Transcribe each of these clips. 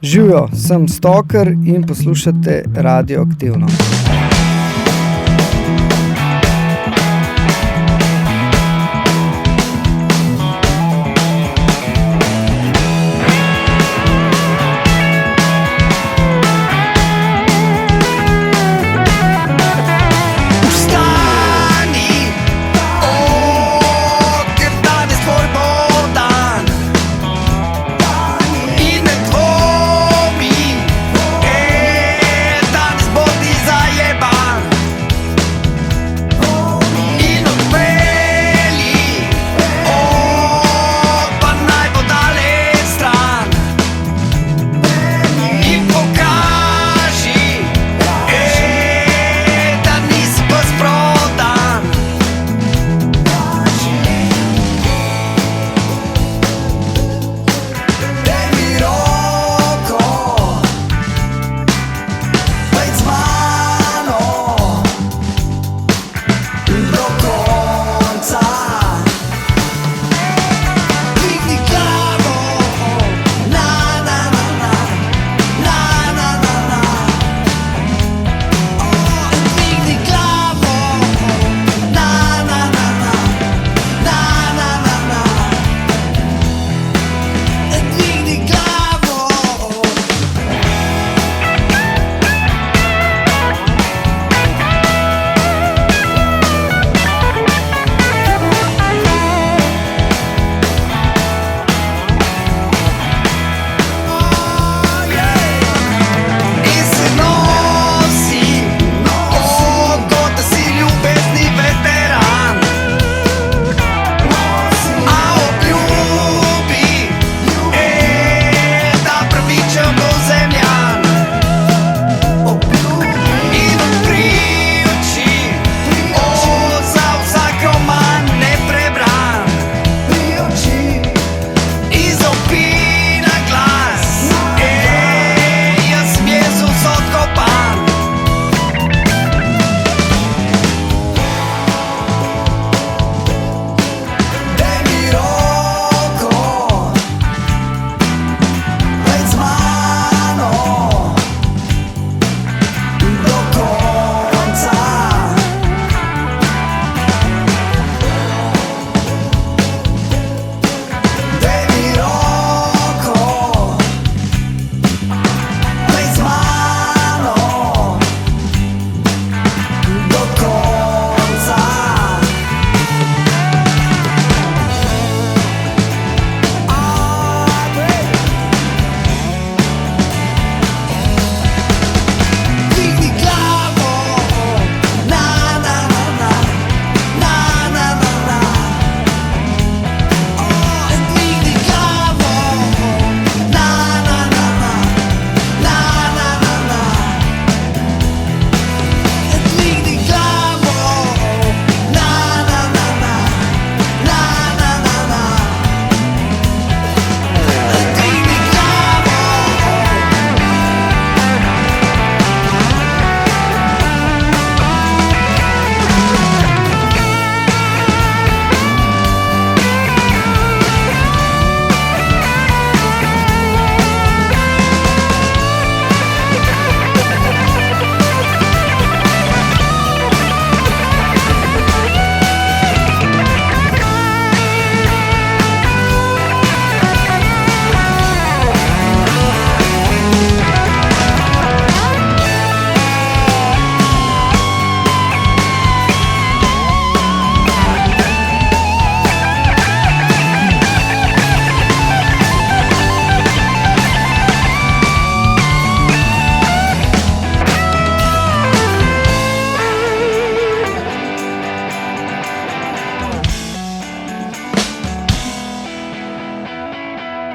Živijo, sem Stalker in poslušate Radioaktivno.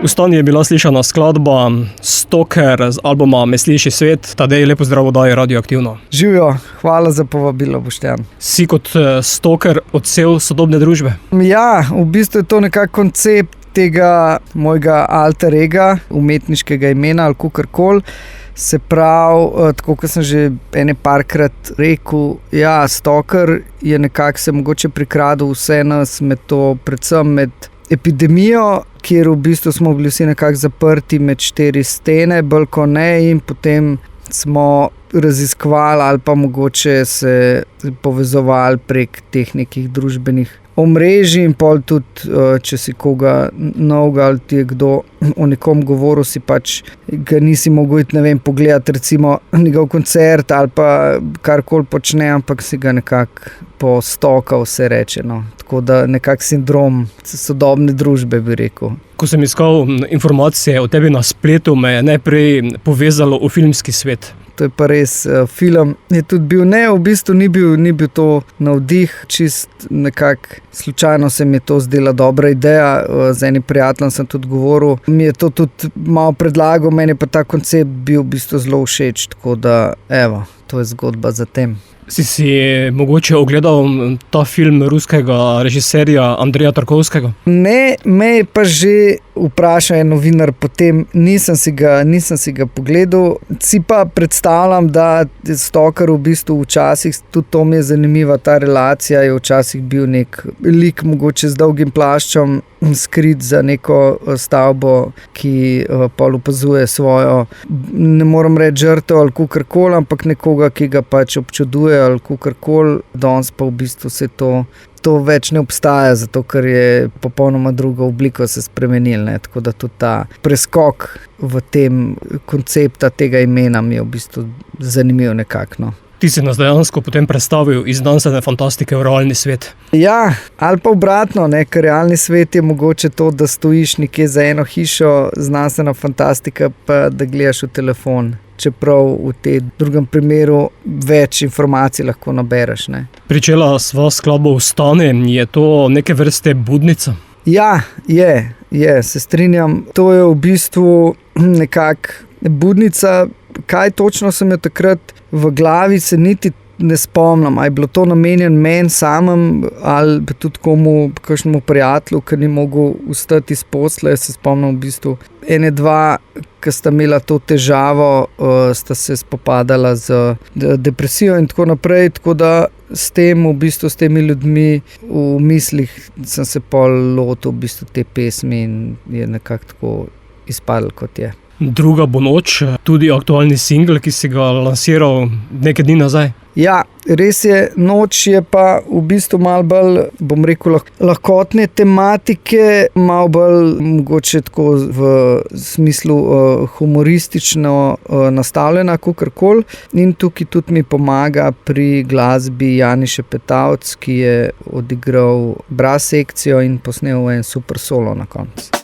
V Stani je bila slišana skladba Stalker z albuma Misliš svet. Tadej, lepo zdrav oddaji Radioaktivno. Živijo, hvala za povabilo, Boštjan. Si kot stalker odsev sodobne družbe? Ja, v bistvu je to nekako koncept tega mojega alter ega, umetniškega imena ali kakorkoli. Se pravi, tako kot sem že ene parkrat rekel, ja, stalker je nekako se mogoče prikradel vse nas med to, predvsem med epidemijo kjer v bistvu smo bili vsi nekako zaprti med 4 stene, bolj kot ne, in potem smo raziskovali ali pa mogoče se povezovali prek teh nekih družbenih omrežij in pol tudi, če si koga novega ali ti je kdo o nekom govoril, si pač ga nisi mogel iti, ne vem, pogledati recimo njegov koncert ali pa karkoli počne, ampak si ga nekako postokal, se reče, no. Tako da nekak sindrom sodobne družbe, bi rekel. Ko sem iskal informacije o tebi na spletu, me je najprej povezalo v filmski svet. To je pa res, film je tudi bil, ne, v bistvu ni bil to navdih, čist nekako slučajno se mi je to zdela dobra ideja, z enim prijateljem sem tudi govoril, mi je to tudi malo predlagal, meni je pa ta koncept bil v bistvu zelo všeč, tako da, evo, to je zgodba za tem. Si mogoče ogledal ta film ruskega režiserja Andreja Tarkovskega? Ne, me je pa že vprašal en novinar, potem nisem si ga pogledal. Si pa predstavljam, da Stoker v bistvu včasih, tudi to mi je zanimiva, ta relacija je včasih bil nek lik mogoče z dolgim plaščom, skrit za neko stavbo, ki pol opazuje svojo, ne moram reči žrtev ali kakorkoli, ampak nekoga, ki ga pač občuduje ali kakorkoli, danes pa v bistvu se to več ne obstaja, zato ker je popolnoma druga oblika se spremenila, ne. Tako da tudi ta preskok v tem koncepta tega imena mi je v bistvu zanimiv nekako, no. Ti si nas dejansko potem predstavil iz znanstvene fantastike v realni svet. Ja, ali pa obratno, ne, ker realni svet je mogoče to, da stojiš nekje za eno hišo, znanstvena fantastika pa da gledaš v telefon. Čeprav v tem drugem primeru več informacij lahko nabereš, ne. Pričela sva skladbo Vstani, je to neke vrste budnica? Ja, je, se strinjam. To je v bistvu nekak budnica. Kaj točno sem jo takrat v glavi, se niti ne spomnim, ali je bilo to namenjen meni samem ali tudi komu, kakšnemu prijatelju, ki ni mogel vstati iz posle. Se spomnim v bistvu ene dva, ki sta imela to težavo, sta se spopadala z depresijo in tako naprej, tako da s temi ljudmi v mislih sem se pol lotil v bistvu te pesmi in je nekako tako izpadlo, kot je. Druga bo noč, tudi aktualni singel, ki si ga lansiral nekaj dni nazaj. Ja, res je, Noč je pa v bistvu malo bolj, bom rekel, lahkotne tematike, malo bolj mogoče tako v smislu humoristično nastavljena, kakorkoli. In tukaj tudi mi pomaga pri glasbi Jani Šepetavc, ki je odigral brass sekcijo in posnel en super solo na koncu.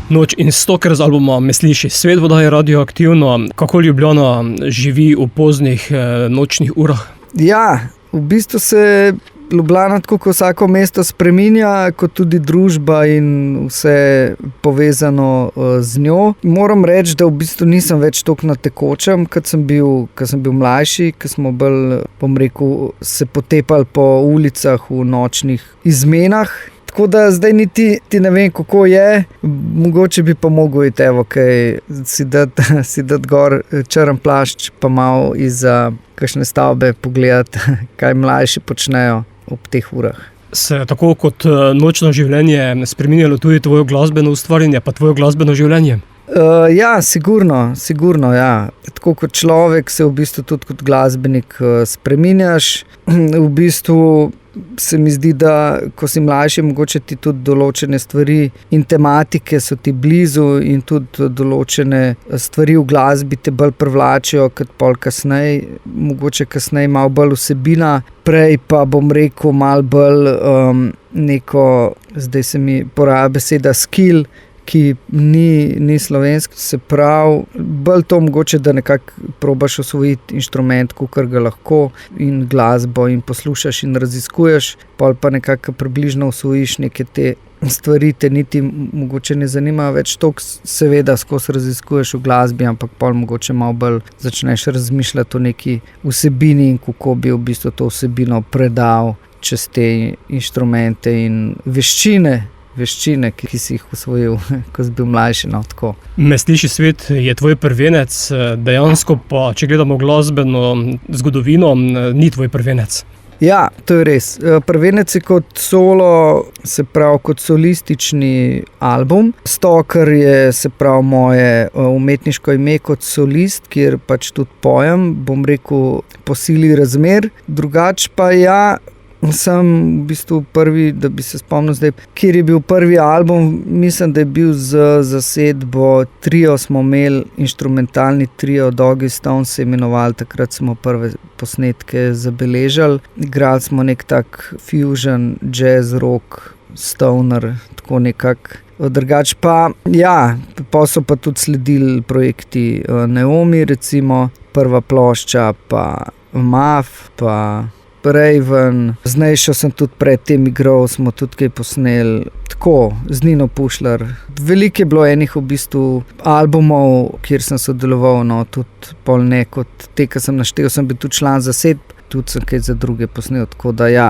Noč in Stalker z albuma Misliši svet v oddaji Radioaktivno. Kako Ljubljana živi v poznih nočnih urah? Ja, v bistvu se Ljubljana, tako kot vsako mesto, spreminja, kot tudi družba in vse povezano z njo. Moram reči, da v bistvu nisem več toliko na tekočem, kot sem bil mlajši, ko smo bolj, se potepali po ulicah v nočnih izmenah. Tako da zdaj niti ne vem, kako je. Mogoče bi pa mogel iti, si dati gor črn plašč, pa malo izza kakšne stavbe pogledati, kaj mlajši počnejo ob teh urah. Se tako kot nočno življenje spreminjalo tudi tvoje glasbeno ustvarjanje, pa tvoje glasbeno življenje? Ja, sigurno, ja. Tako kot človek se v bistvu tudi kot glasbenik spreminjaš. V bistvu se mi zdi, da ko si mlajši, mogoče ti tudi določene stvari in tematike so ti blizu in tudi določene stvari v glasbi te bolj privlačijo kot pol kasneje. Mogoče kasneje malo bolj vsebina, prej pa bom rekel malo bolj neko, zdaj se mi poraja beseda skill, ki ni slovenski, se pravi, bolj to mogoče, da nekako probaš osvojiti inštrument, kakor ga lahko, in glasbo, in poslušaš in raziskuješ, pol pa nekako približno osvojiš neke te stvari, te niti mogoče ne zanimajo več toliko, seveda skozi raziskuješ v glasbi, ampak pol mogoče malo bolj začneš razmišljati o neki vsebini in kako bi v bistvu to vsebino predal čez te inštrumente in veščine, ki si jih osvojil, ko si bil mlajši, no, tako. Misliši svet je tvoj prvenec, dejansko pa, če gledamo glasbeno zgodovino, ni tvoj prvenec. Ja, to je res. Prvenec je kot solo, se pravi kot solistični album. Stalker je, se pravi, moje umetniško ime kot solist, kjer pač tudi pojem, bom rekel, po sili razmer. Drugače pa ja, sem v bistvu prvi, da bi se spomnil zdaj, kjer je bil prvi album, mislim, da je bil z zasedbo trio, smo imeli inštrumentalni trio, Doggy Stone se imenovali, takrat smo prve posnetke zabeležili. Igrali smo nek tak fusion, jazz, rock, stoner, tako nekako. Drugače pa, ja, pa so pa tudi sledili projekti Neomi, recimo, prva plošča, pa Maf, pa Raven, zdaj sem tudi pred tem igral, smo tudi kaj posneli, tako, z Nino Pušlar. Veliko je bilo enih v bistvu albumov, kjer sem sodeloval, no, tudi pol ne kot te, ki sem naštel, sem bil tudi član zasedb, tudi sem kaj za druge posnel, tako da ja,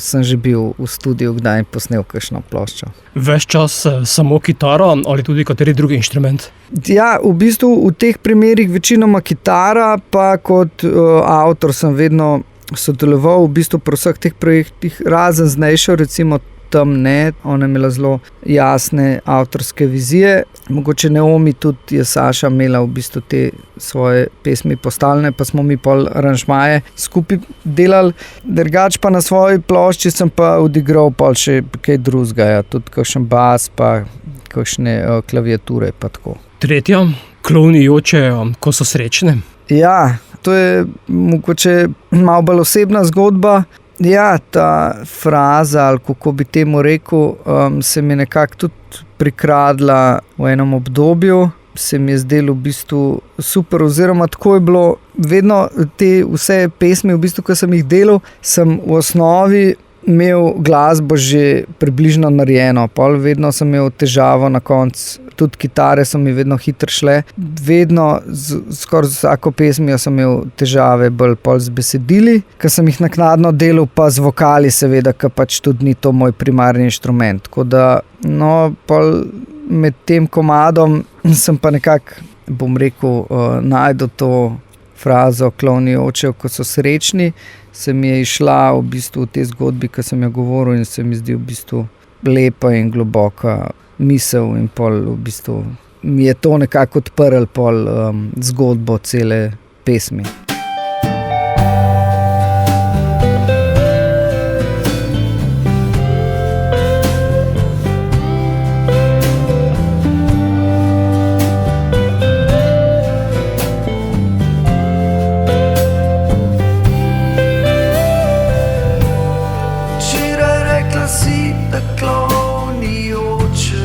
sem že bil v studiu, kdaj posnel kakšno ploščo. Ves čas samo kitara ali tudi kateri drugi inštrument? Ja, v bistvu v teh primerih večinoma kitara, pa kot avtor sem vedno sodeloval v bistvu pri vseh teh projektih, razen z Nejšo, recimo tam ne, ona je imela zelo jasne avtorske vizije. Mogoče Neomi tudi je Saša imela v bistvu te svoje pesmi postavljene, pa smo mi pol aranžmaje skupaj delali. Drugače pa na svoji plošči sem pa odigral pol še kaj drugega, ja, tudi kakšen bas, pa kakšne klaviature, pa tako. Tretja, klovni jočejo, ko so srečne. Ja, to je mogoče malo bolj osebna zgodba. Ja, ta fraza, ali kako bi temu rekel, se mi nekako tudi prikradla v enem obdobju. Se mi je zdelo v bistvu super, oziroma tako je bilo vedno te vse pesmi, v bistvu, ko sem jih delal, sem v osnovi imel glasbo že približno narejeno. Pol vedno sem imel težavo na koncu, tudi kitare so mi vedno hitro šle. Vedno, skoraj z vsako pesmijo sem imel težave bolj pol z besedili, ker sem jih naknadno delal pa z vokali, seveda, ker pač tudi ni to moj primarni inštrument. Tako da, no, pol med tem komadom sem pa nekako, bom rekel, najdel to frazo klovni očev, ko so srečni, se mi je išla v bistvu v tej zgodbi, ki sem jo govoril, in se mi zdi v bistvu lepa in globoka misel, in pol v bistvu mi je to nekako odprl pol zgodbo cele pesmi. Si, da klovni oče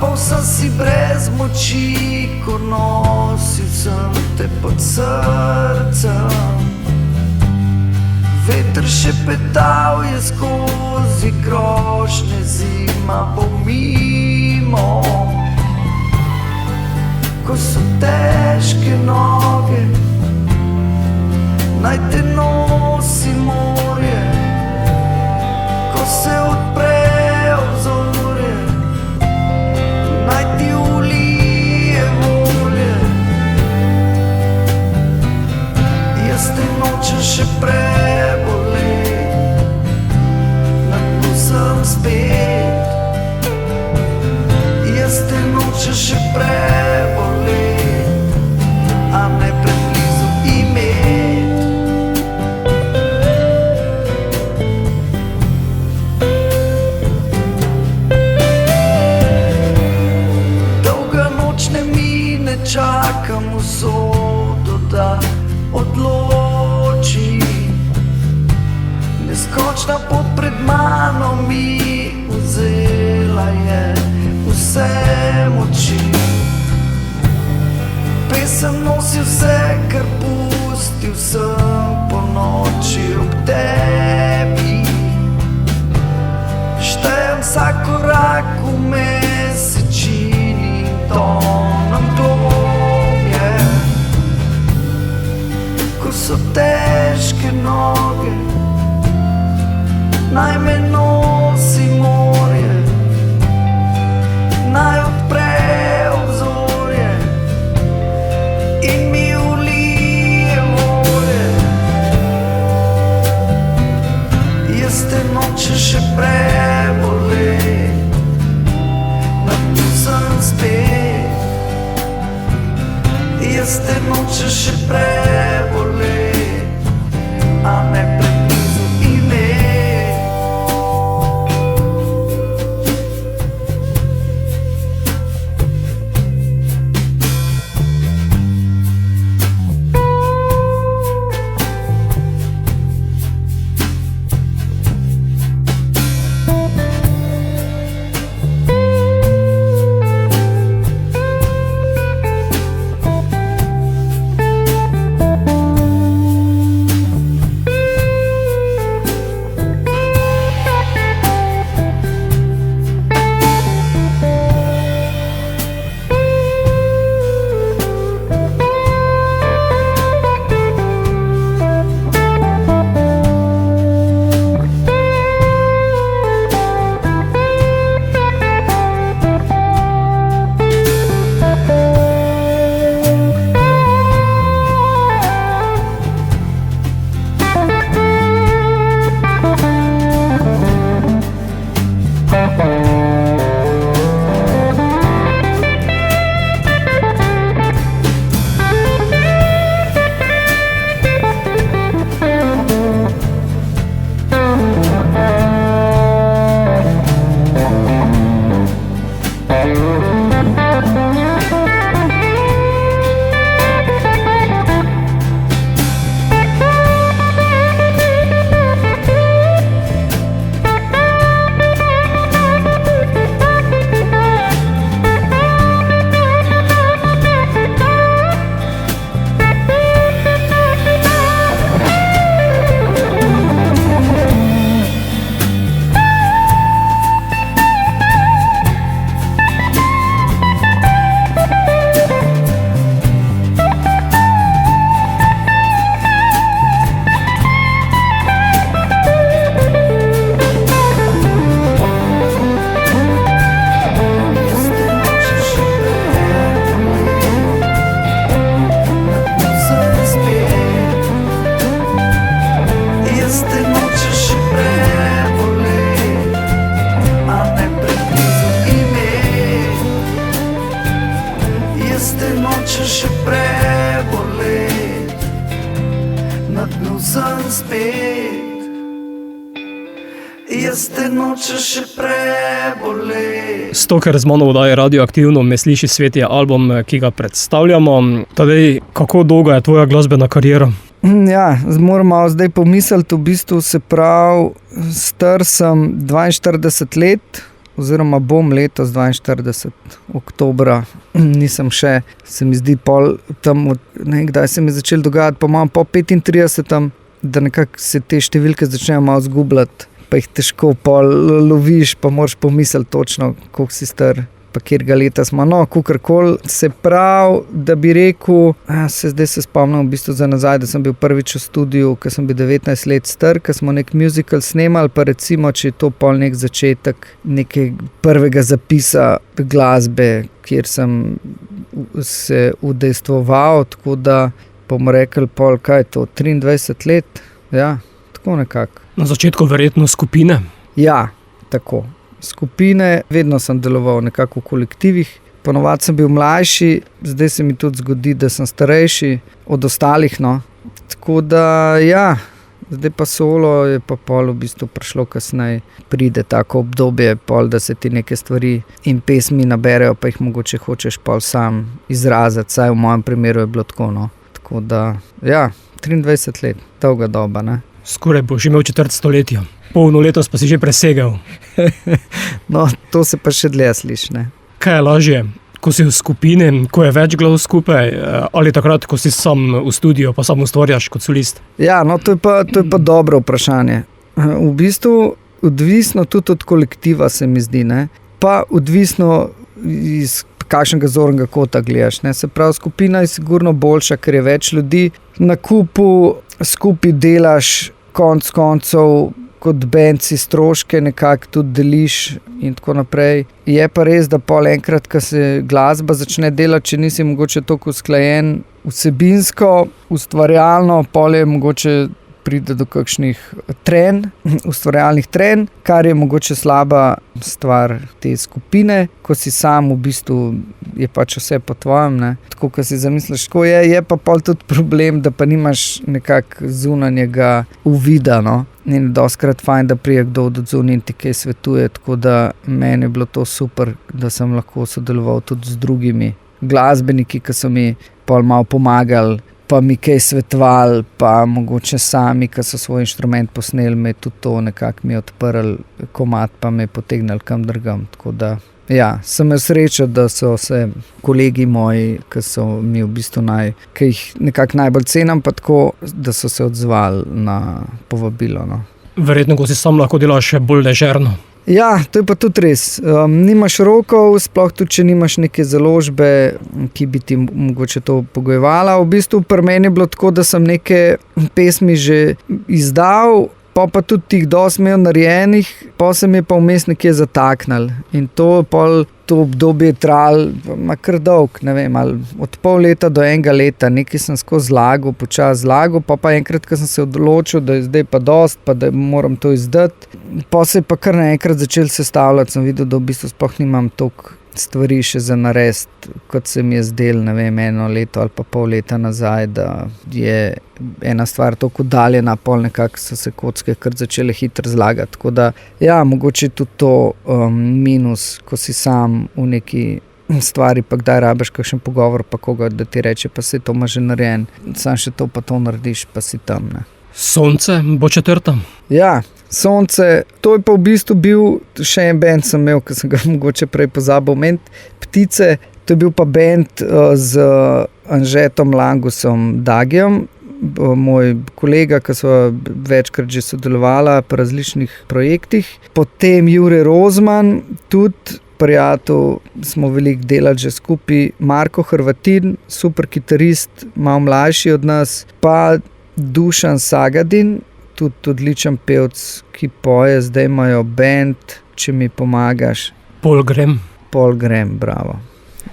Zapal sem si brez moči, ko nosil sem te pod srcem. Veter šepetal je skozi grožnje, zima bo mimo. Ko so težke noge, naj te nosi morje. Ko se odprejo zorje, naj ti ulije volje. Jaz te nočem še prebolet, na dnu sem spet. Jaz te nočem še prebolet, a ne preblizu imet. Dolga noč ne mine, čakam usodo, da odloči. Neskočna pot pred mano mi vzela je vse moči. Pesem nosi vse, kar pustil sem po noči ob tebi. Štejem vsak korak v mesečini in tonem globje. Ko so težke noge, naj me nosi morje, naj odpre obzorje in mi ulije volje. Jaz te nočem še prebolet, na dnu sem spet. Jaz te nočem še prebolet, a ne preblizu imet. Jaz te nočem še prebolet. Stoker z mano oddaje Radioaktivno me sliši svet je album, ki ga predstavljamo. Tadej, kako dolga je tvoja glasbena kariera? Ja, moram malo zdaj pomisliti, v bistvu se pravi, star sem 42 let, oziroma bom letos 42. oktobra, nisem še, se mi zdi pol tam, kdaj se mi je začelo dogajati, po 35. da nekako se te številke začnejo malo zgubljati, pa jih težko pol loviš, pa moraš pomisliti točno, koliko si star, pa kjerga leta smo. No, kakorkoli, se pravi, da bi rekel, zdaj se spomnim v bistvu za nazaj, da sem bil prvič v studiu, ko sem bil 19 let star, ko smo nek musical snemali, pa recimo, če je to pol nek začetek nekega prvega zapisa glasbe, kjer sem se udejstvoval, tako da bomo rekli pol, kaj je to, 23 let? Ja, tako nekako. Na začetku verjetno skupine? Ja, tako. Skupine, vedno sem deloval nekako v kolektivih, ponovadi sem bil mlajši, zdaj se mi tudi zgodi, da sem starejši od ostalih, no. Tako da, ja, zdaj pa solo je pa pol v bistvu prišlo kasneje, pride tako obdobje pol, da se ti neke stvari in pesmi naberejo, pa jih mogoče hočeš pol sam izraziti, saj v mojem primeru je bilo tako, no. Tako da, ja, 23 let, dolga doba, ne. Skoraj boš imel četrt stoletja. Polno letos pa si že presegel. No, to se pa še dlje sliši, ne. Kaj je lažje, ko si v skupini, ko je več glav skupaj, ali takrat, ko si sam v studiu, pa sam ustvarjaš kot solist? Ja, no, to je pa dobro vprašanje. V bistvu odvisno tudi od kolektiva, se mi zdi, ne. Pa odvisno iz kakšnega zornega kota gledaš, ne. Se pravi, skupina je sigurno boljša, ker je več ljudi. Na kupu skupaj delaš, konec koncev, kot bend si stroške nekako tudi deliš in tako naprej. Je pa res, da pol enkrat, ko se glasba začne delati, če nisi mogoče toliko usklajen vsebinsko, ustvarjalno, pol je mogoče pride do kakšnih ustvarjalnih trenj, kar je mogoče slaba stvar te skupine, ko si sam v bistvu je pač vse po tvojem, ne. Tako, ko si zamisliš, tako je pa pol tudi problem, da pa nimaš nekako zunanjega uvida, no. In dostikrat fajn, da prije kdo od zunaj in ti kaj svetuje, tako da meni je bilo to super, da sem lahko sodeloval tudi z drugimi glasbeniki, ki so mi pol malo pomagali, pa mi kaj svetovali, pa mogoče sami, ki so svoj inštrument posneli, me tudi to nekako mi odprli komad, pa me potegnili kam drugam, tako da ja, sem imel srečo, da so se kolegi moji, ki so mi v bistvu ki jih nekako najbolj cenim, pa tako, da so se odzvali na povabilo, no. Verjetno, ko si sam lahko delaš še bolj ležerno. Ja, to je pa tudi res. Nimaš rokov, sploh tudi, če nimaš neke založbe, ki bi ti mogoče to pogojevala. V bistvu pri meni je bilo tako, da sem neke pesmi že izdal, pa tudi tih dosti imel narejenih, pa se mi je pa vmes nekje zataknil. In to obdobje je trajalo kar dolg, ne vem, ali od pol leta do enega leta, nekaj sem skozi zlagal, počasi zlagal, pa enkrat, ko sem se odločil, da je zdaj pa dosti, pa da moram to izdati, pa se je pa kar naenkrat začel sestavljati, sem videl, da v bistvu sploh nimam toliko stvari še za narediti, kot se mi je zdelo, ne vem, 1 leto ali pa pol leta nazaj, da je ena stvar toliko oddaljena, pol nekako so se kocke kar začele hitro zlagati, tako da, ja, mogoče tudi to minus, ko si sam v neki stvari, pa kdaj rabiš kakšen pogovor, pa koga, da ti reče, pa se to ima že narejen, sam še to pa to narediš, pa si tam, ne. Sonce bo četrta? Ja, Sonce, to je pa v bistvu bil, še en band sem imel, ki sem ga mogoče prej pozabil omeniti, Ptice, to je bil pa band z Anžetom Langusom Dagijem, moj kolega, ki so večkrat že sodelovala pri različnih projektih, potem Jure Rozman, tudi prijatelj, smo veliko delali že skupaj, Marko Hrvatin, super kitarist, malo mlajši od nas, pa Dušan Sagadin, tudi odličen pevc, ki poje, zdaj imajo band, če mi pomagaš. Paul Graham, bravo.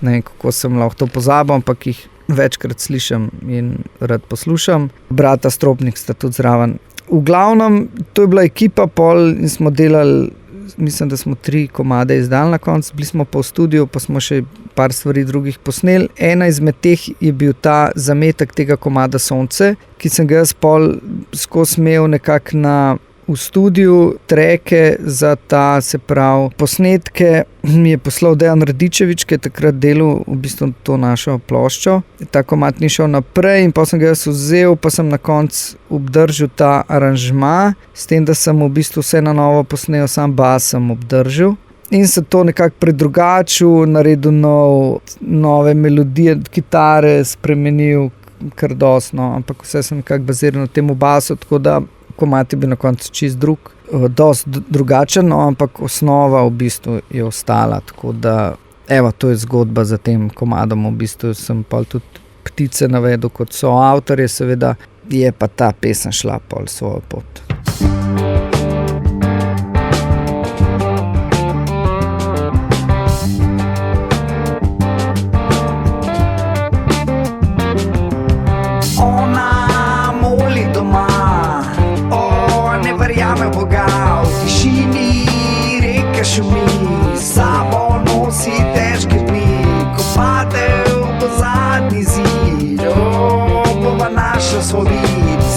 Ne vem, kako sem lahko to pozabil, ampak jih večkrat slišim in rad poslušam. Brata Stropnik sta tudi zraven. V glavnem, to je bila ekipa pol in smo delali, mislim, da smo 3 komade izdali na koncu, bili smo pa v studiu, pa smo še par stvari drugih posneli. Ena izmed teh je bil ta zametek tega komada Sonce, ki sem ga jaz pol skozi imel nekako v studiu, treke za ta, se pravi, posnetke mi je poslal Dejan Radičevič, ki je takrat delal v bistvu to našo ploščo. Ta komad ni šel naprej in pa sem ga jaz vzel, pa sem na koncu obdržal ta aranžma, s tem, da sem v bistvu vse na novo posnel, sam bas sem obdržal. in se to nekako predrugačil, naredil nove melodije, kitare spremenil kar dosno, ampak vse sem nekako baziral na tem basu, tako da komad je bil na koncu čist drug, dosti drugačen, no, ampak osnova v bistvu je ostala, tako da evo, to je zgodba za tem komadom, v bistvu sem pa tudi Ptice navedel kot soavtorje, seveda je pa ta pesem šla pol svojo pot.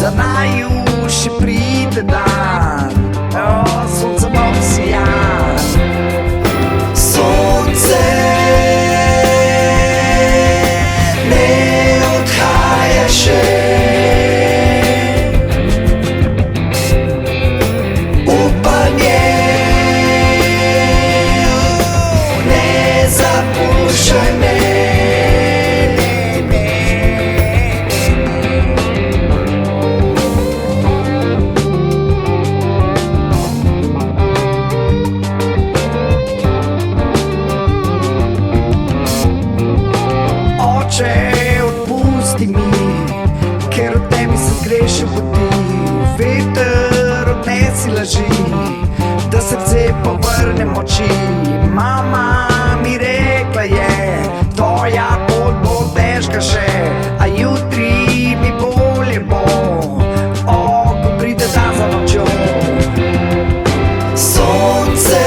Za naju še pride dan, sonce bo sijan. Sonce ne odhaja še, upanje ne zapuščaj me. Odpusti mi, ker v temi se zgrešil poti. Veter odnesi laži, da srce povrne moči. Mama mi rekla je, tvoja pot bo težka še, a jutri mi bolje bo, ko pride dan za nočjo. Sonce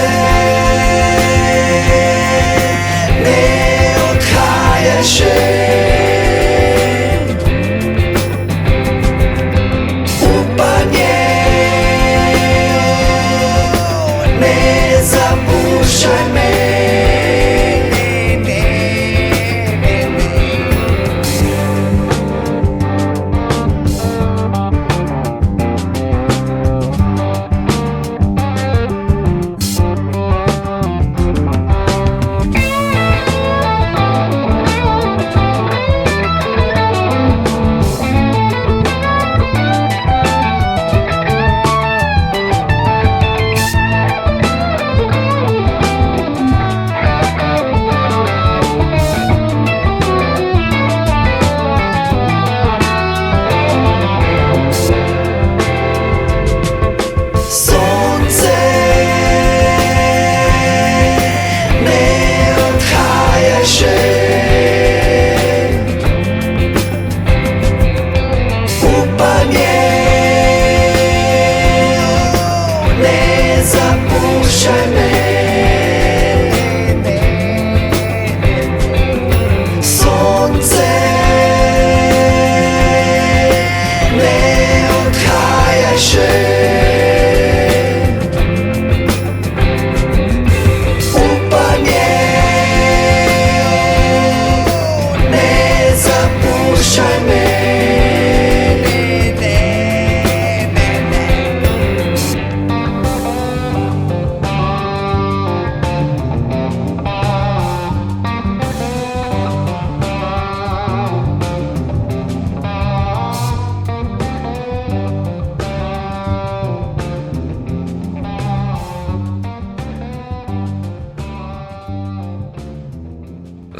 ne odhaja še,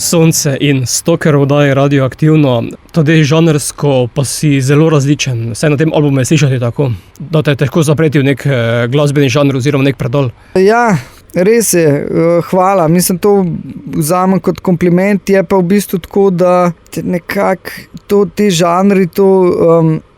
Sonce in Stoker oddaje Radioaktivno, tudi žanrsko pa si zelo različen, vsaj na tem albumu je slišati tako, da te je težko zapreti v nek glasbeni žanr oziroma nek predal. Ja, res je, hvala, mislim to vzamem kot kompliment, je pa v bistvu tako, da nekako te žanri,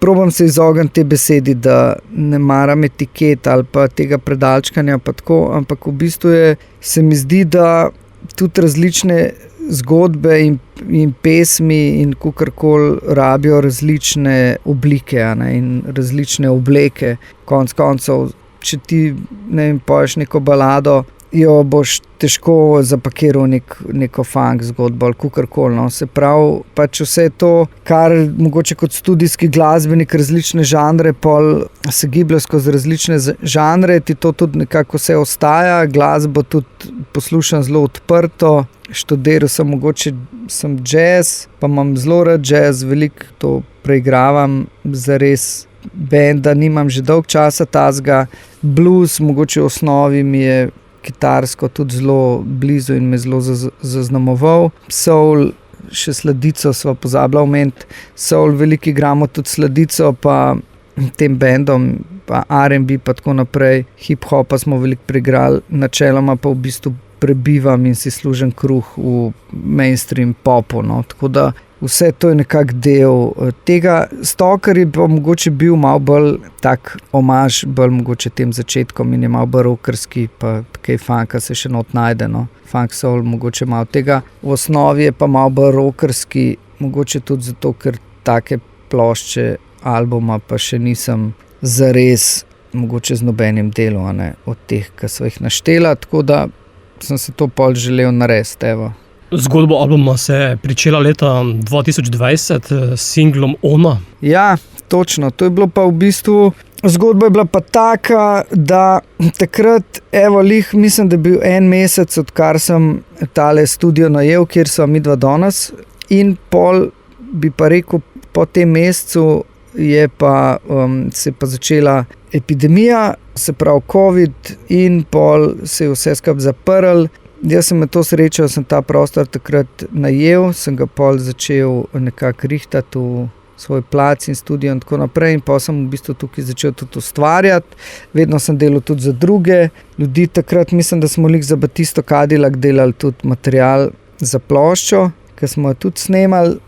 probam se izogniti te besedi, da ne maram etiket ali pa tega predalčkanja pa tako, ampak v bistvu se mi zdi, da tudi različne zgodbe in pesmi in kakorkoli rabijo različne oblike, in različne obleke. Konec koncev, če ti poješ neko balado, jo boš težko zapakiral neko funk zgodbo ali kakorkoli. No. Se pravi, pač vse to, kar mogoče kot studijski glasbenik različne žanre, pol se giblje skozi različne žanre, ti to tudi nekako vse ostaja, glasbo tudi poslušam zelo odprto, študiral sem jazz, pa imam zelo rad jazz, veliko to preigravam, zares benda nimam že dolg časa tazga, blues mogoče v osnovi mi je kitarsko tudi zelo blizu in me zelo zaznamoval. Soul, še sladico sva pozabila omeniti. Soul, veliko igramo tudi sladico, pa tem bendom, pa R&B, pa tako naprej. Hip-hopa smo veliko preigrali, načeloma pa v bistvu prebivam in si služim kruh v mainstream popu. No. Tako da vse to je nekak del tega. Stalker je pa mogoče bil malo bolj tak omaž, bolj mogoče tem začetkom in je malo bolj rockerski, pa kaj funka se še not najde, no. Funk soul mogoče malo tega. V osnovi je pa malo bolj rockerski, mogoče tudi zato, ker take plošče albuma pa še nisem zares mogoče z nobenim delu, ne, od teh, ki so jih naštela, tako da sem se to pol želel narediti, evo. Zgodbo albuma se je pričela leta 2020 s singlom Ona. Ja, točno. To je bilo pa v bistvu, zgodba je bila pa taka, da takrat, evo, mislim, da je bil en mesec, odkar sem tale studio najel, kjer sva midva danes, in pol bi pa rekel, po tem mesecu je pa, se pa začela epidemija, se pravi COVID, in pol se je vse skupaj zaprl. Jaz sem to srečal, sem ta prostor takrat najel, sem ga pol začel nekako rihtati v svoj plac in studio in tako naprej, in pa sem v bistvu tukaj začel tudi ustvarjati. Vedno sem delal tudi za druge ljudi. Takrat mislim, da smo za Batisto Cadillac delali tudi material za ploščo, ki smo jo tudi snemali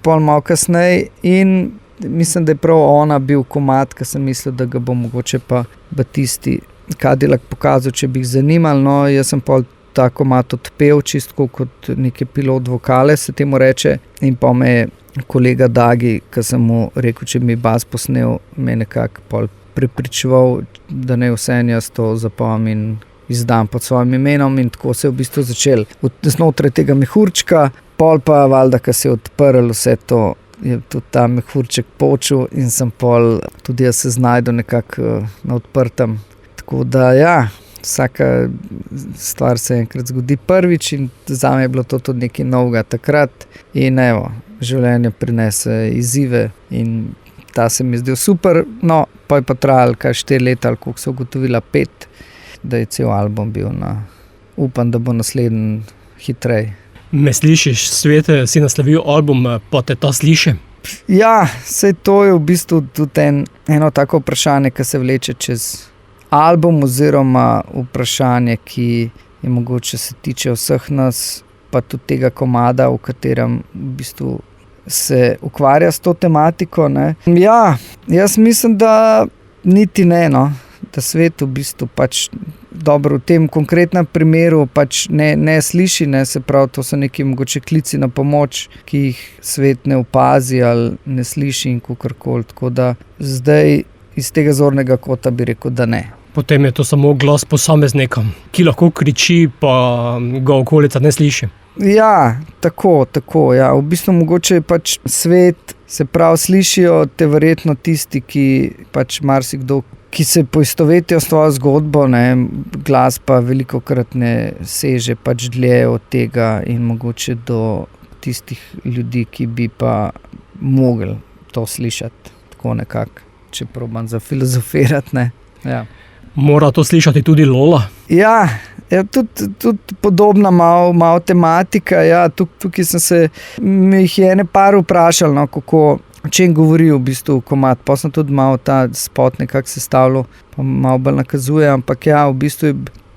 pol malo kasneje, in mislim, da je prav Ona bil komad, ki sem mislil, da ga bo mogoče pa Batisti Cadillac pokazal, če bi jih zanimalo. No, jaz sem pol ta komad odpel, čisto kot neke pilot vokale se temu reče, in pa me je kolega Dagi, ki sem mu rekel, če mi bas posnel, me nekako pol prepričeval, da ne vseeno jaz to zapomnim in izdam pod svojim imenom, in tako se je v bistvu začel znotraj tega mehurčka, pol pa valjda, ko se je odprl vse to, je tudi ta mehurček počel in sem pol tudi jaz se znajdu nekako na odprtem. Tako da ja, vsaka stvar se enkrat zgodi prvič in zame je bilo to tudi nekaj novega takrat in evo, življenje prinese izzive in ta se mi je zdel super. No, pa je pa trajalo 4 leta ali koliko se ugotovila 5, da je cel album bil upam, da bo naslednji hitrej. Me slišiš, Svete, si naslovil album, pa te ta sliši? Ja, saj to je v bistvu tudi eno tako vprašanje, ki se vleče čez album, oziroma vprašanje, ki je mogoče se tiče vseh nas, pa tudi tega komada, v katerem v bistvu se ukvarja s to tematiko, ne. Ja, jaz mislim, da niti ne, no. Da svet v bistvu pač dobro v tem konkretnem primeru pač ne sliši, ne, se pravi, to so neki mogoče klici na pomoč, ki jih svet ne opazi ali ne sliši in kakorkoli, tako da zdaj iz tega zornega kota bi rekel, da ne. Potem je to samo glas posameznika, ki lahko kriči, pa ga okolica ne sliši. Ja, tako, ja. V bistvu mogoče pač svet, se pravi, slišijo te verjetno tisti, ki pač marsikdo, ki se poistovetijo s tvojo zgodbo, ne, glas pa velikokrat ne seže pač dlje od tega in mogoče do tistih ljudi, ki bi pa mogli to slišati, tako nekako, če probam zafilozofirati, ne. Ja. Mora to slišati tudi Lola? Ja, tudi podobna malo tematika, ja, tukaj sem se, mi jih je ene par vprašal, no, kako, o čem govori v bistvu komad, pa sem tudi malo ta spot nekako sestavljal, pa malo bolj nakazuje, ampak ja, v bistvu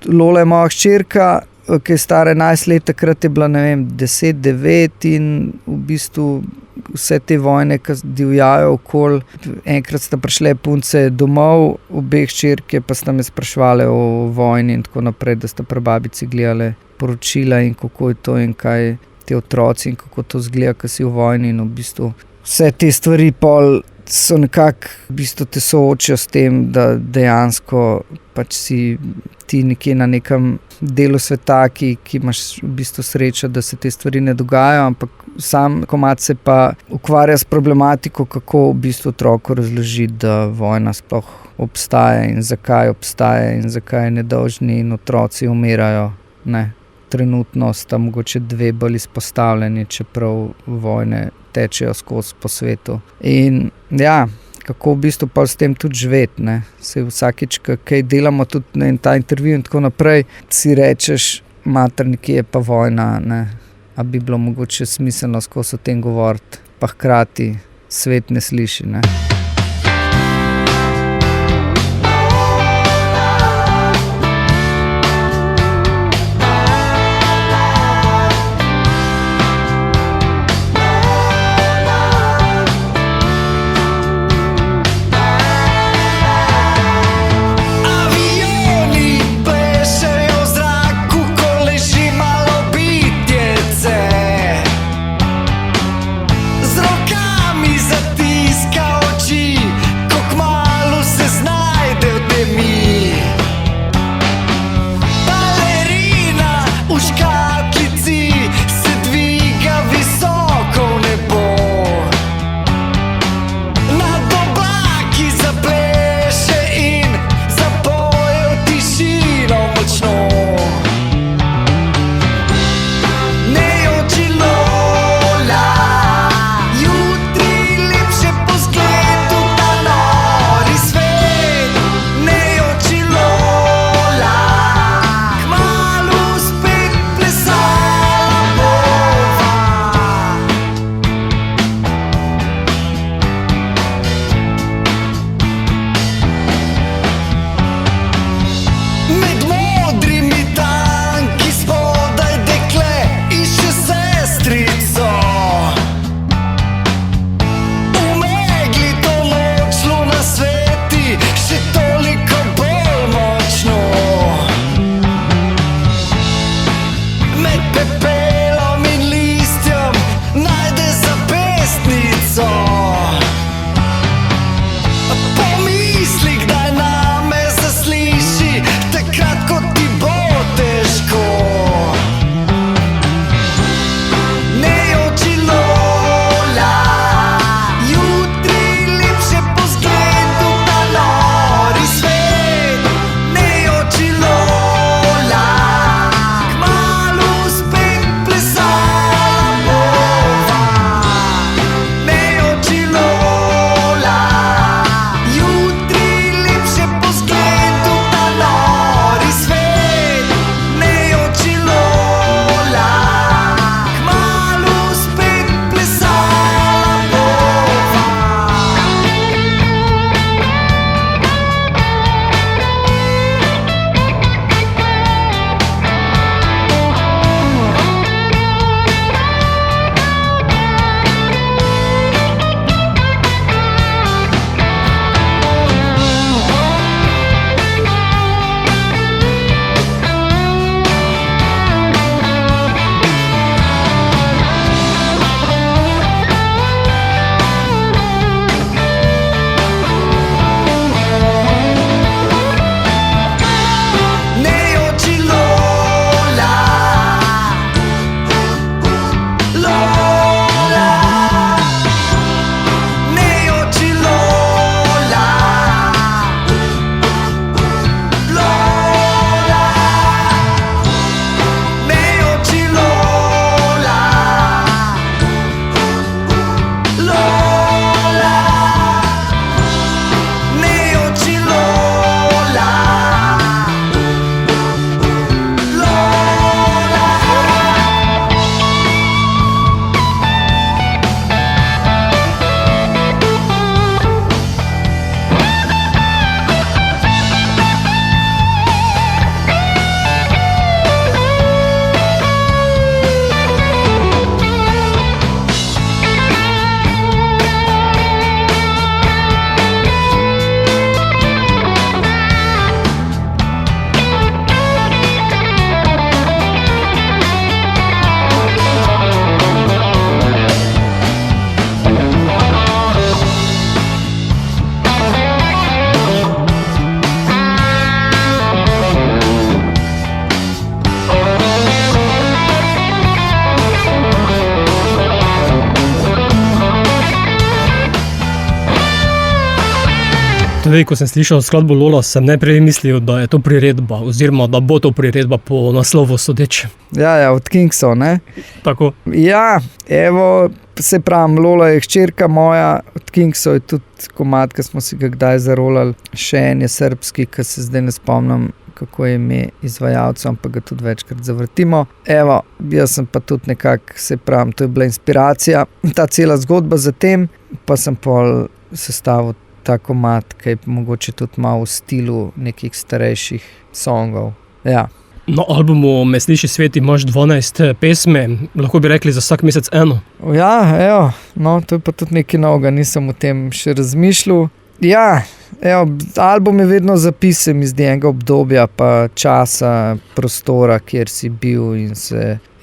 Lola je moja hčerka, ki je stara 11 let, takrat je bila, ne vem, 10, 9 in v bistvu vse te vojne, ki divjajo okoli. Enkrat sta prišle punce domov, obe hčerke pa sta me spraševale o vojni in tako naprej, da sta prababici gledale poročila in kako je to in kaj te otroci in kako to zgleda, ko si v vojni in v bistvu vse te stvari pol so nekako v bistvu te soočijo s tem, da dejansko pač si ti nekje na nekem delu sveta, ki imaš v bistvu srečo, da se te stvari ne dogajajo, ampak sam komad se pa ukvarja s problematiko, kako v bistvu otroku razložiti, da vojna sploh obstaja in zakaj nedolžni in otroci umirajo. Ne. Trenutno sta mogoče dve bolj izpostavljeni, čeprav vojne tečejo skozi po svetu. In ja, kako v bistvu pa s tem tudi živeti, ne. Se vsakič, kaj delamo tudi na ta intervju in tako naprej, si rečeš, mater, nekje je pa vojna, ne. A bi bilo mogoče smiselno skozi o tem govoriti, pa hkrati svet ne sliši, ne. Z rokami zatiska oči. Tudi, ko sem slišal skladbo Lola, sem najprej mislil, da je to priredba, oziroma da bo to priredba po naslovu sodeč. Ja, od Kingsov, ne? Tako. Ja, evo, se pravim, Lola je hčerka moja, od Kingsov je tudi komad, ki smo si ga kdaj zarolali. Še en je srbski, ki se zdaj ne spomnim, kako je ime izvajalcev, ampak ga tudi večkrat zavrtimo. Evo, jaz sem pa tudi nekako, se pravim, to je bila inspiracija. Ta cela zgodba za tem, pa sem pol sestavil ta komad, ki je mogoče tudi malo v stilu nekih starejših songov. Ja. Na albumu Me sliši svet imaš 12 pesmi, lahko bi rekli za vsak mesec eno. Ja, evo, no, to je pa tudi nekaj novega, nisem o tem še razmišljal. Ja, evo, album je vedno zapis, se mi zdi, enega obdobja, pa časa, prostora, kjer si bil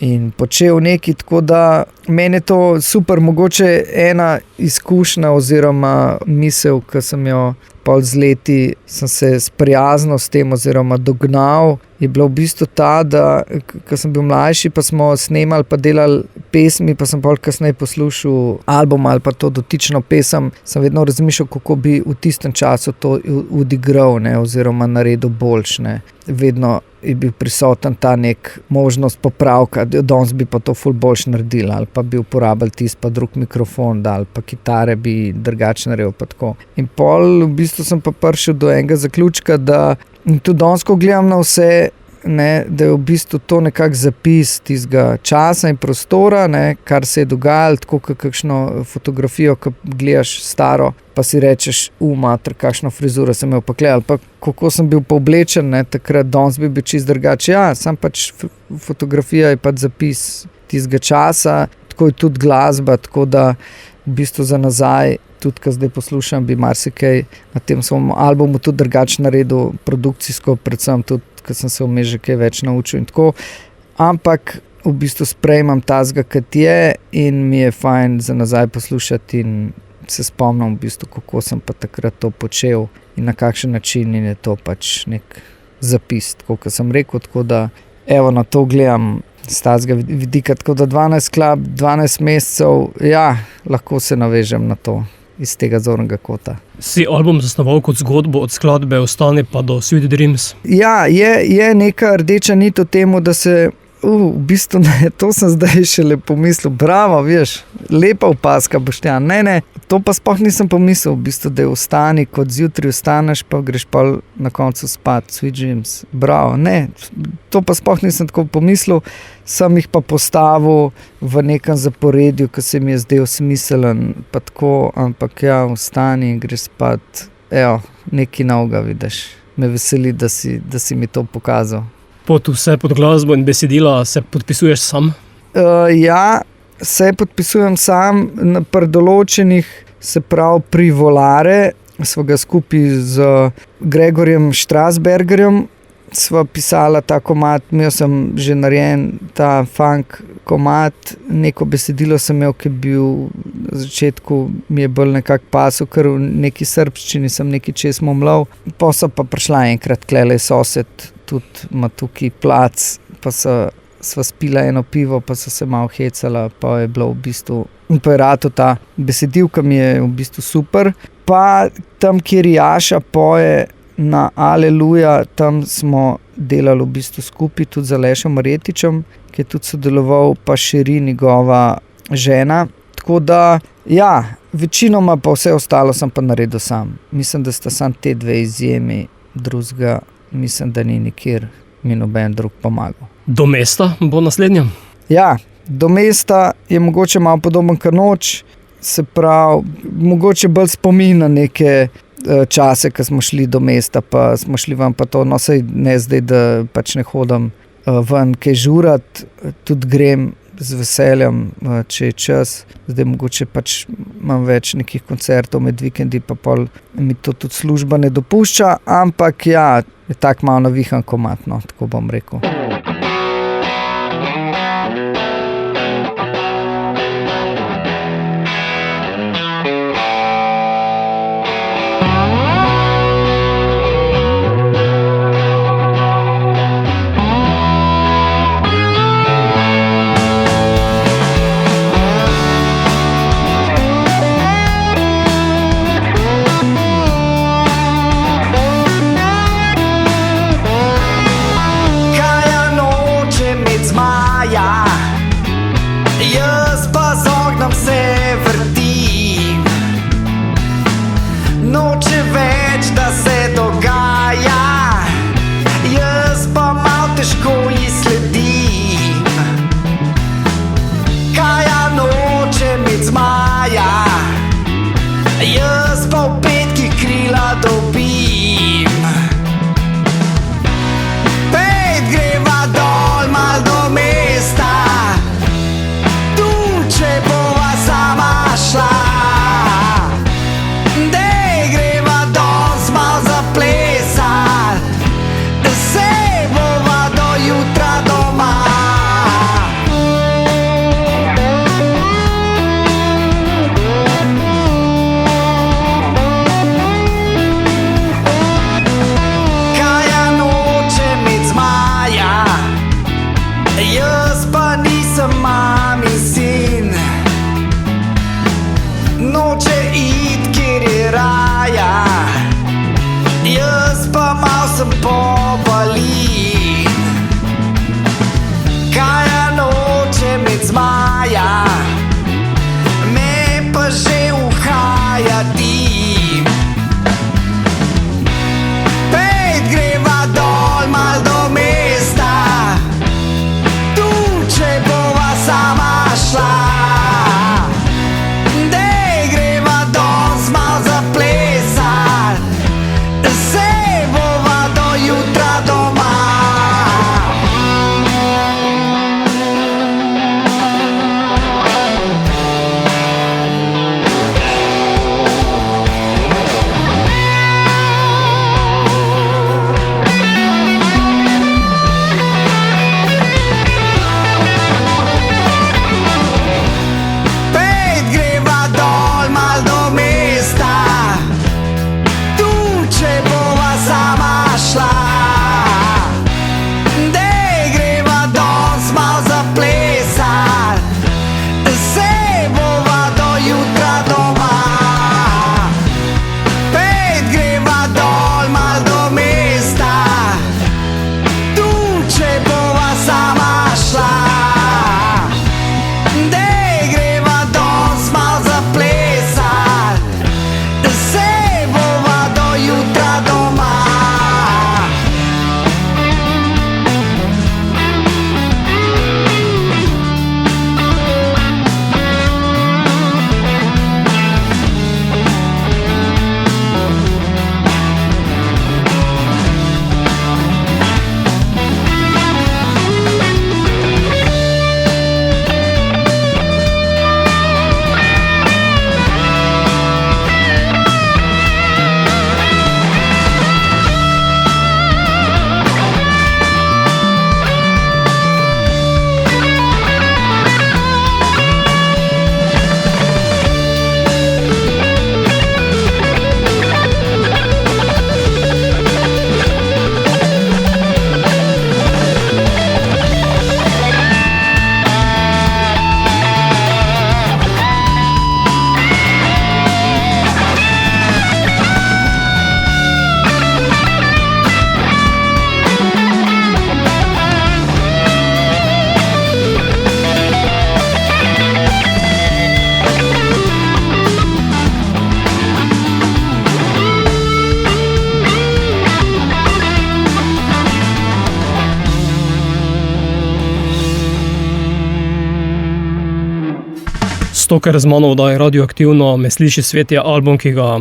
in počel nekaj, tako da meni je to super, mogoče ena izkušnja oziroma misel, ki sem jo pol z leti sem se sprijaznil s tem oziroma dognal, je bila v bistvu ta, da ko sem bil mlajši, pa smo snemali pa delali pesmi, pa sem pol kasneje poslušal album ali pa to dotično pesem, sem vedno razmišljal, kako bi v tistem času to odigral, ne, oziroma naredil boljše, ne. Vedno je bil prisoten ta nek možnost popravka, danes bi pa to ful boljše naredili, ali pa bi uporabili tisti pa drug mikrofon, ali pa kitare bi drugače naredil, pa tako. In pol v bistvu sem pa prišel do enega zaključka, da tudi danes, ko gledam na vse, ne, da je v bistvu to nekak zapis tistega časa in prostora, ne, kar se je dogajalo, tako kakšno fotografijo, ko gledaš staro, pa si rečeš, mater, kakšno frizuro sem imel pa gledal, pa kako sem bil pa oblečen, ne, takrat danes bi bil čist drugače. Ja, sam pač fotografija je pač zapis tistega časa, tako je tudi glasba, tako da v bistvu za nazaj, tudi ko zdaj poslušam, bi marsikaj na tem svojem albumu tudi drugače naredil, produkcijsko, predvsem tudi, ko sem se vmes že kaj več naučil in tako, ampak v bistvu sprejmem tazga, kot je, in mi je fajn za nazaj poslušati in se spomnim v bistvu, kako sem pa takrat to počel in na kakšen način, in je to pač nek zapis, tako kot sem rekel, tako da evo, na to gledam z tazga vidika, tako da 12 skladb, 12 mesecev, ja, lahko se navežem na to iz tega zornega kota. Si album zasnoval kot zgodbo od skladbe Ostani pa do Sweet Dreams? Ja, je neka rdeča nit v temu, da se v bistvu ne, to sem zdaj šele pomislil, bravo, veš, lepa opaska, Boštjan, ne, to pa sploh nisem pomislil, v bistvu, da je ostani, kot zjutraj ostaneš, pa greš pa na koncu spat, Sweet Dreams, bravo, ne, to pa sploh nisem tako pomislil, sem jih pa postavil v nekem zaporedju, ki se mi je zdel smiselen, pa tako, ampak ja, ostani, greš spat, evo, nekaj novega vidiš, me veseli, da si mi to pokazal. Pod vse pod glasbo in besedila se podpisuješ sam? Ja, se podpisujem sam pri določenih, se pravi pri Volare, sva ga skupaj z Gregorjem Strasbergerjem, sva pisala ta komad, imel sem že narejen ta funk komad, neko besedilo sem imel, ki je bil na začetku, mi je bolj nekako pasel, ker v neki srbščini sem neki čez momlal, pa so pa prišla enkrat klele sosed, tudi ima tukaj plac, pa sva spila eno pivo, pa so se malo hecala, pa je bilo v bistvu, pa je rato ta besedilka mi je v bistvu super. Pa tam, kjer Jaša poje na Aleluja, tam smo delali v bistvu skupaj tudi z Alešem Marjetičem, ki je tudi sodeloval, pa Širi, njegova žena. Tako da, ja, večinoma pa vse ostalo sem pa naredil sam. Mislim, da sta samo te dve izjemi, drugega mislim, da ni nikjer mi noben drug pomagal. Do mesta bo naslednja? Ja, Do mesta je mogoče malo podoben kot Noč, se pravi, mogoče bolj spomin na neke čase, ko smo šli do mesta, pa smo šli ven, pa to, no sej ne zdaj, da pač ne hodim ven kaj žurat, tudi grem z veseljem, če je čas. Zdaj mogoče pač imam več nekih koncertov med vikendi, pa pol mi to tudi služba ne dopušča, ampak ja, je tak malo navihan komad, no, tako bom rekel. raja, jaz pa v petki krila dobim. Pet greva dol mal do mesta, tu če bova sama šla. Dej greva dol mal zaplesat, se bova do jutra doma. Kaja noče imeti zmaja, jaz pa nisem mami sin. Noče it, kjer je raja, jaz pa mal sem pobalin. Kaja noče imeti zmaja, me pa že uhaja dim. Pet greva dol mal do mesta, tu če bova sama šla. Dej greva dol mal zaplesat, se bova do jutra doma. Pet greva dol mal do mesta, tu če bova sama šla. Dej greva dol mal zaplesat, se bova do jutra doma. Pet greva dol mal do mesta, tu če bova sama šla. Dej greva dol mal zaplesat, se bova do jutra doma. Stoker z mano oddaja Radioaktivno, Me sliši svet je album, ki ga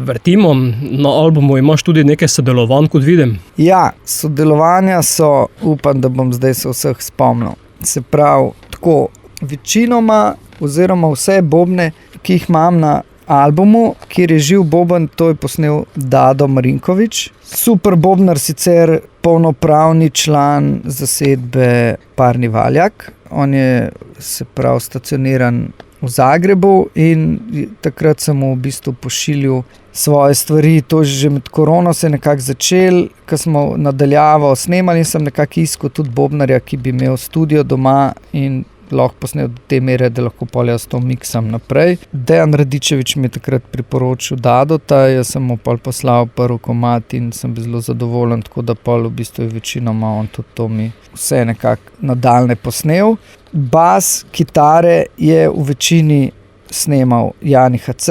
vrtimo. Na albumu imaš tudi nekaj sodelovanj, kot vidim. Ja, sodelovanja so, upam, da bom zdaj se vseh spomnil. Se pravi, tako večinoma oziroma vse bobne, ki jih imam na albumu, kjer je živ boben, to je posnel Dado Marinković. Super bobnar, sicer polnopravni član zasedbe Parni Valjak. On je, se pravi, stacioniran v Zagrebu in takrat sem mu v bistvu pošiljal svoje stvari. To že med korono se je nekako začel, ko smo nadaljavo snemali in sem nekako iskal tudi bobnarja, ki bi imel studio doma in lahko posnel do te mere, da lahko polja s to miksam naprej. Dejan Radičević mi je takrat priporočil Dadota, jaz sem mu pol poslal prvi komad in sem bil zelo zadovoljen, tako da pol v bistvu je večinoma on tudi to mi vse nekako nadaljne posnel. Bas, kitare je v večini snemal Jani HC,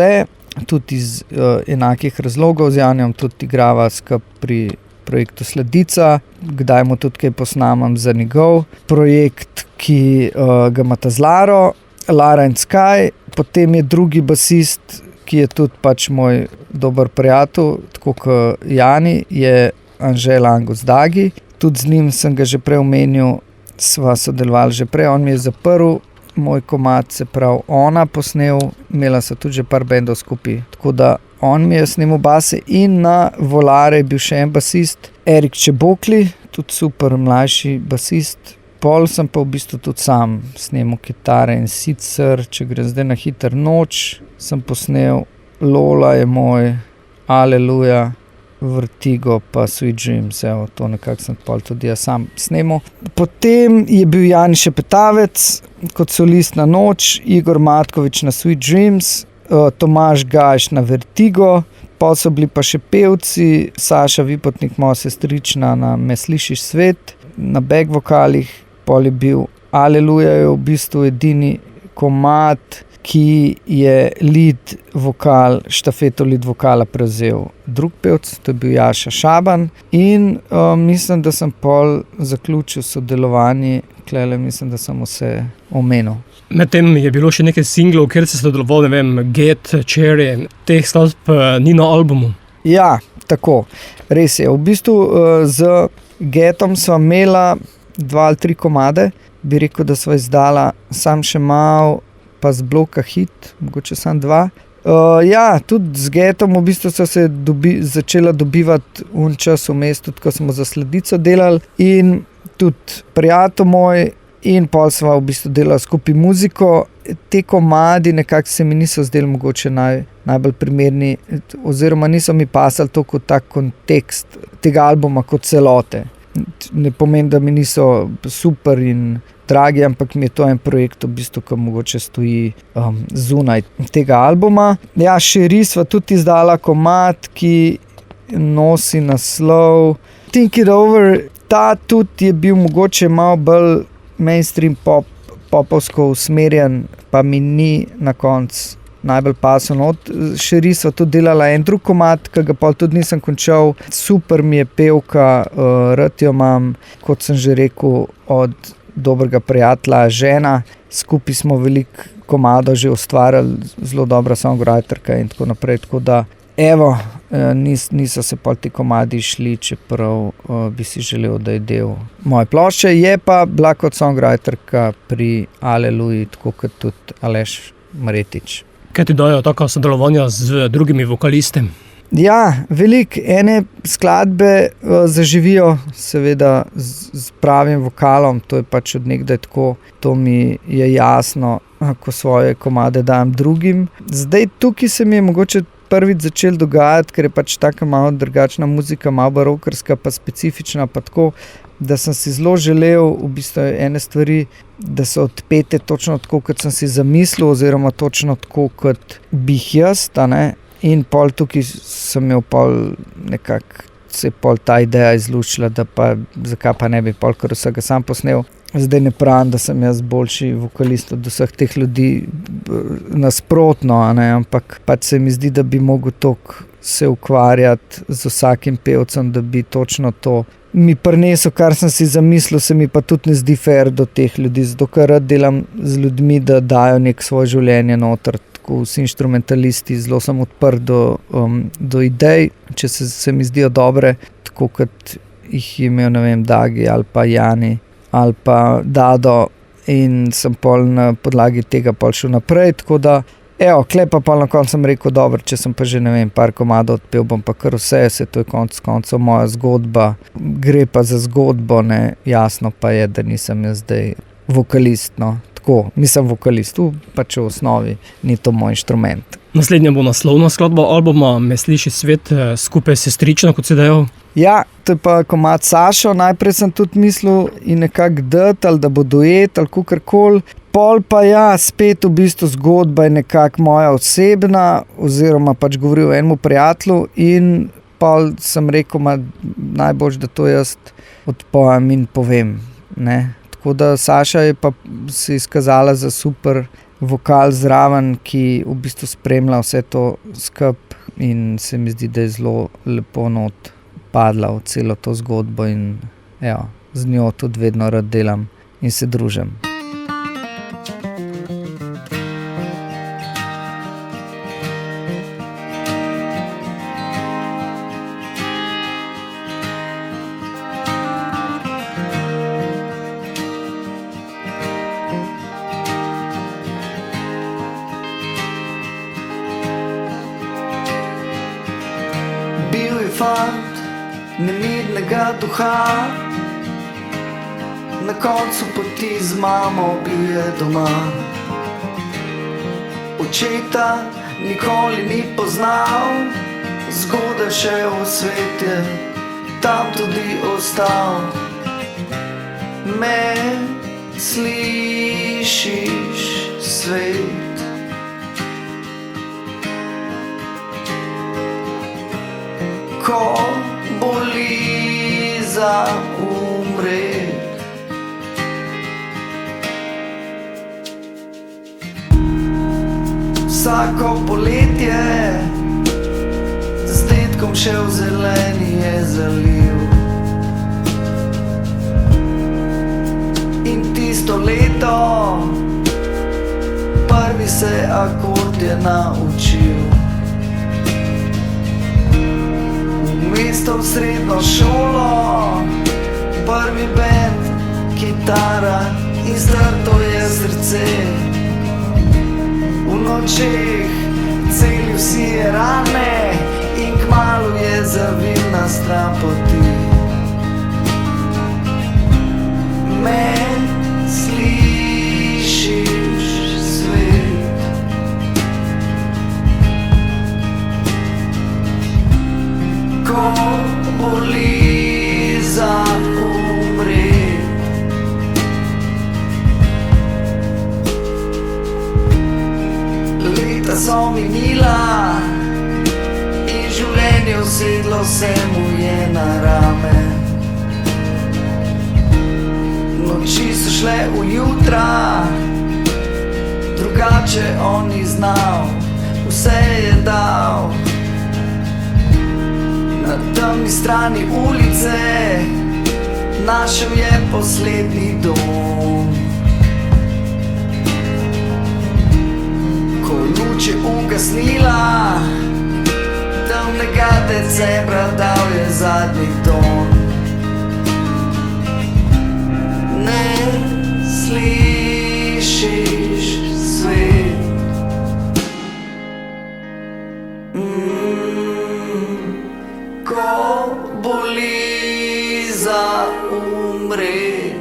tudi iz enakih razlogov, z Janjem tudi igrava skupaj pri projektu Sledica, kdaj mu tudi kaj posnamem za njegov projekt, ki ga ima ta Zlaro. Lara and Sky, potem je drugi basist, ki je tudi pač moj dober prijatelj, tako kot Jani, je Anžel Angus Dagi. Tudi z njim sem ga že prej omenil, sva sodelovali že prej, on mi je zaprl moj komad, se pravi ona posnel, imela so tudi že par bendov skupaj, tako da on mi je snemal base in na Volare je bil še en basist, Erik Čebokli, tudi super mlajši basist. Pol sem pa v bistvu tudi sam snemal kitare in sicer, če gre zdaj na hiter noč, sem posnel Lola je moj, Aleluja, Vertigo pa Sweet Dreams, evo, to nekako sem pol tudi jaz sam snemal. Potem je bil Jani Šepetavec kot solist na Noč, Igor Matkovič na Sweet Dreams, Tomaž Gajš na Vertigo, pol so bili pa še pevci, Saša Vipotnik, moja sestrična na Me slišiš svet, na back vokalih, pol je bil Aleluja je v bistvu edini komad, ki je lead vokal, štafeto lead vokala prevzel drug pevc, to je bil Jaša Šaban in mislim, da sem pol zaključil sodelovanje, klele mislim, da sem vse omenil. Medtem je bilo še nekaj singlov, kjer si sodeloval, ne vem, Get, Cherry, teh skladb ni na albumu. Ja, tako, res je. V bistvu z Getom sva imela 2 ali 3 komade, bi rekel, da sva izdala Sam še mal, pa z bloka Hit, mogoče sam 2. Ja, tudi z Getom v bistvu so se začela dobivati čas v mestu, ko smo za Sladico delali in tudi prijatelj moj in pol sva v bistvu delala skupaj muziko. Te komadi nekako se mi niso zdeli mogoče najbolj primerni oziroma niso mi pasali to kot tak kontekst tega albuma kot celote. Ne pomeni, da mi niso super in dragi, ampak mi je to en projekt, v bistvu, ki mogoče stoji zunaj tega albuma. Ja, Šeri sva tudi izdala komad, ki nosi naslov Think It Over. Ta tudi je bil mogoče malo bolj mainstream popovsko usmerjen, pa mi ni na koncu najbolj pasal. Od Šeri sva tudi delala en drug komad, ki ga pol tudi nisem končal. Super mi je pevka, rad jo imam, kot sem že rekel, od dobrega prijatelja, žena. Skupaj smo veliko komadov že ustvarjali, zelo dobra songwriterka in tako naprej, tako da evo, niso se pol ti komadi šli, čeprav bi si želel, da je del moje plošče. Je pa bila kot songwriterka pri Aleluji, tako kot tudi Aleš Maretič. Kaj ti dajo taka sodelovanja z drugimi vokalisti? Ja, veliko. Ene skladbe zaživijo seveda z pravim vokalom, to je pač od nekdaj tako, to mi je jasno, ko svoje komade dajem drugim. Zdaj tukaj se mi je mogoče prvič začel dogajati, ker je pač taka malo drugačna muzika, malo barokarska, pa specifična, pa tako, da sem si zelo želel v bistvu ene stvari, da so odpete točno tako, kot sem si zamislil, oziroma točno tako, kot bi jih jaz, in pol tukaj sem imel pol nekako, se je pol ta ideja izlučila, da pa zakaj pa ne bi pol kar vsega sam posnel. Zdaj ne pravim, da sem jaz boljši vokalist od vseh teh ljudi, nasprotno, ampak pač se mi zdi, da bi mogel toliko se ukvarjati z vsakim pevcem, da bi točno to mi prinesel, kar sem si zamislil, se mi pa tudi ne zdi fair do teh ljudi, zato ker rad delam z ljudmi, da dajo nek svoje življenje noter, tako vsi inštrumentalisti, zelo sem odprt do idej, če se mi zdijo dobre, tako kot jih je imel, ne vem, Dagi ali pa Jani ali pa Dado in sem pol na podlagi tega pol šel naprej, tako da evo, klepa pa na koncu sem rekel, dobro, če sem pa že, ne vem, par komadov odpel, bom pa kar vse, se to je konec koncev moja zgodba, gre pa za zgodbo, ne, jasno pa je, da nisem jaz zdaj vokalist, no, tako, nisem vokalist, pač v osnovi ni to moj inštrument. Naslednja bo naslovna skladba albuma Me sliši svet, skupaj s sestrično, kot si dejal. Ja, to je pa komad Sašo, najprej sem tudi mislil in nekako dati, ali da bo duet, ali kakorkoli. Pol pa ja, spet v bistvu zgodba je nekako moja osebna, oziroma pač govori o enemu prijatelju in pol sem rekel, najboljš, da to jaz odpojem in povem, ne. Tako da Saša je pa se izkazala za super vokal zraven, ki v bistvu spremlja vse to skup in se mi zdi, da je zelo lepo not padla v celo to zgodbo in evo, z njo tudi vedno rad delam in se družim. fant nemirnega duha, na koncu poti z mamo bil je doma. Očeta nikoli ni poznal, zgodaj šel v svet je, tam tudi ostal. Me slišiš, svet? Ko boli za umret, vsako poletje z dedkom šel zeleni je zaliv. In tisto leto prvi se akord je naučil. V mesto, v srednjo šolo, prvi bend, kitara in zdrto je srce. V nočeh celil si je rane in kmalu je zavil na stran poti. Me slišiš, svet? Ko boli za umret, leta so minila in življenje usedlo se mu je na rame. Noči so šle v jutra, drugače on ni znal, vse je dal. Na temni strani ulice našel je poslednji dom. Ko luč je ugasnila, temnega decembra dal je zadnji ton. Ne slišiš, svet? Ko boli za umret.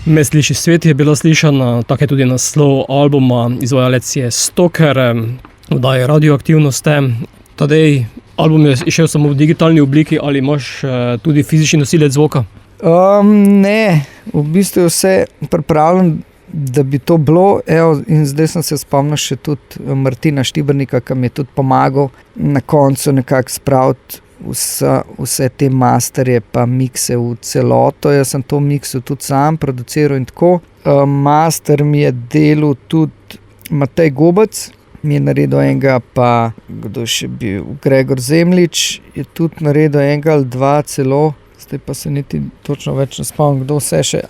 Me sliši svet je bila slišana, tak je tudi naslov albuma, izvajalec je Stoker, oddaja Radioaktivno ste. Tadej, album je išel samo v digitalni obliki ali imaš tudi fizični nosilec zvoka? Ne, v bistvu je vse pripravljeno, da bi to bilo. Evo, in zdaj sem se spomnil še tudi Martina Štibernika, ki mi je tudi pomagal na koncu nekako spraviti vse te masterje pa mikse v celoto. Jaz sem to miksil tudi sam, produciral in tako. Master mi je delal tudi Matej Gobec, mi je naredil enega, pa kdo še bil, Gregor Zemljič je tudi naredil enega ali dva celo, zdaj pa se niti točno več ne spomnim, kdo vse še.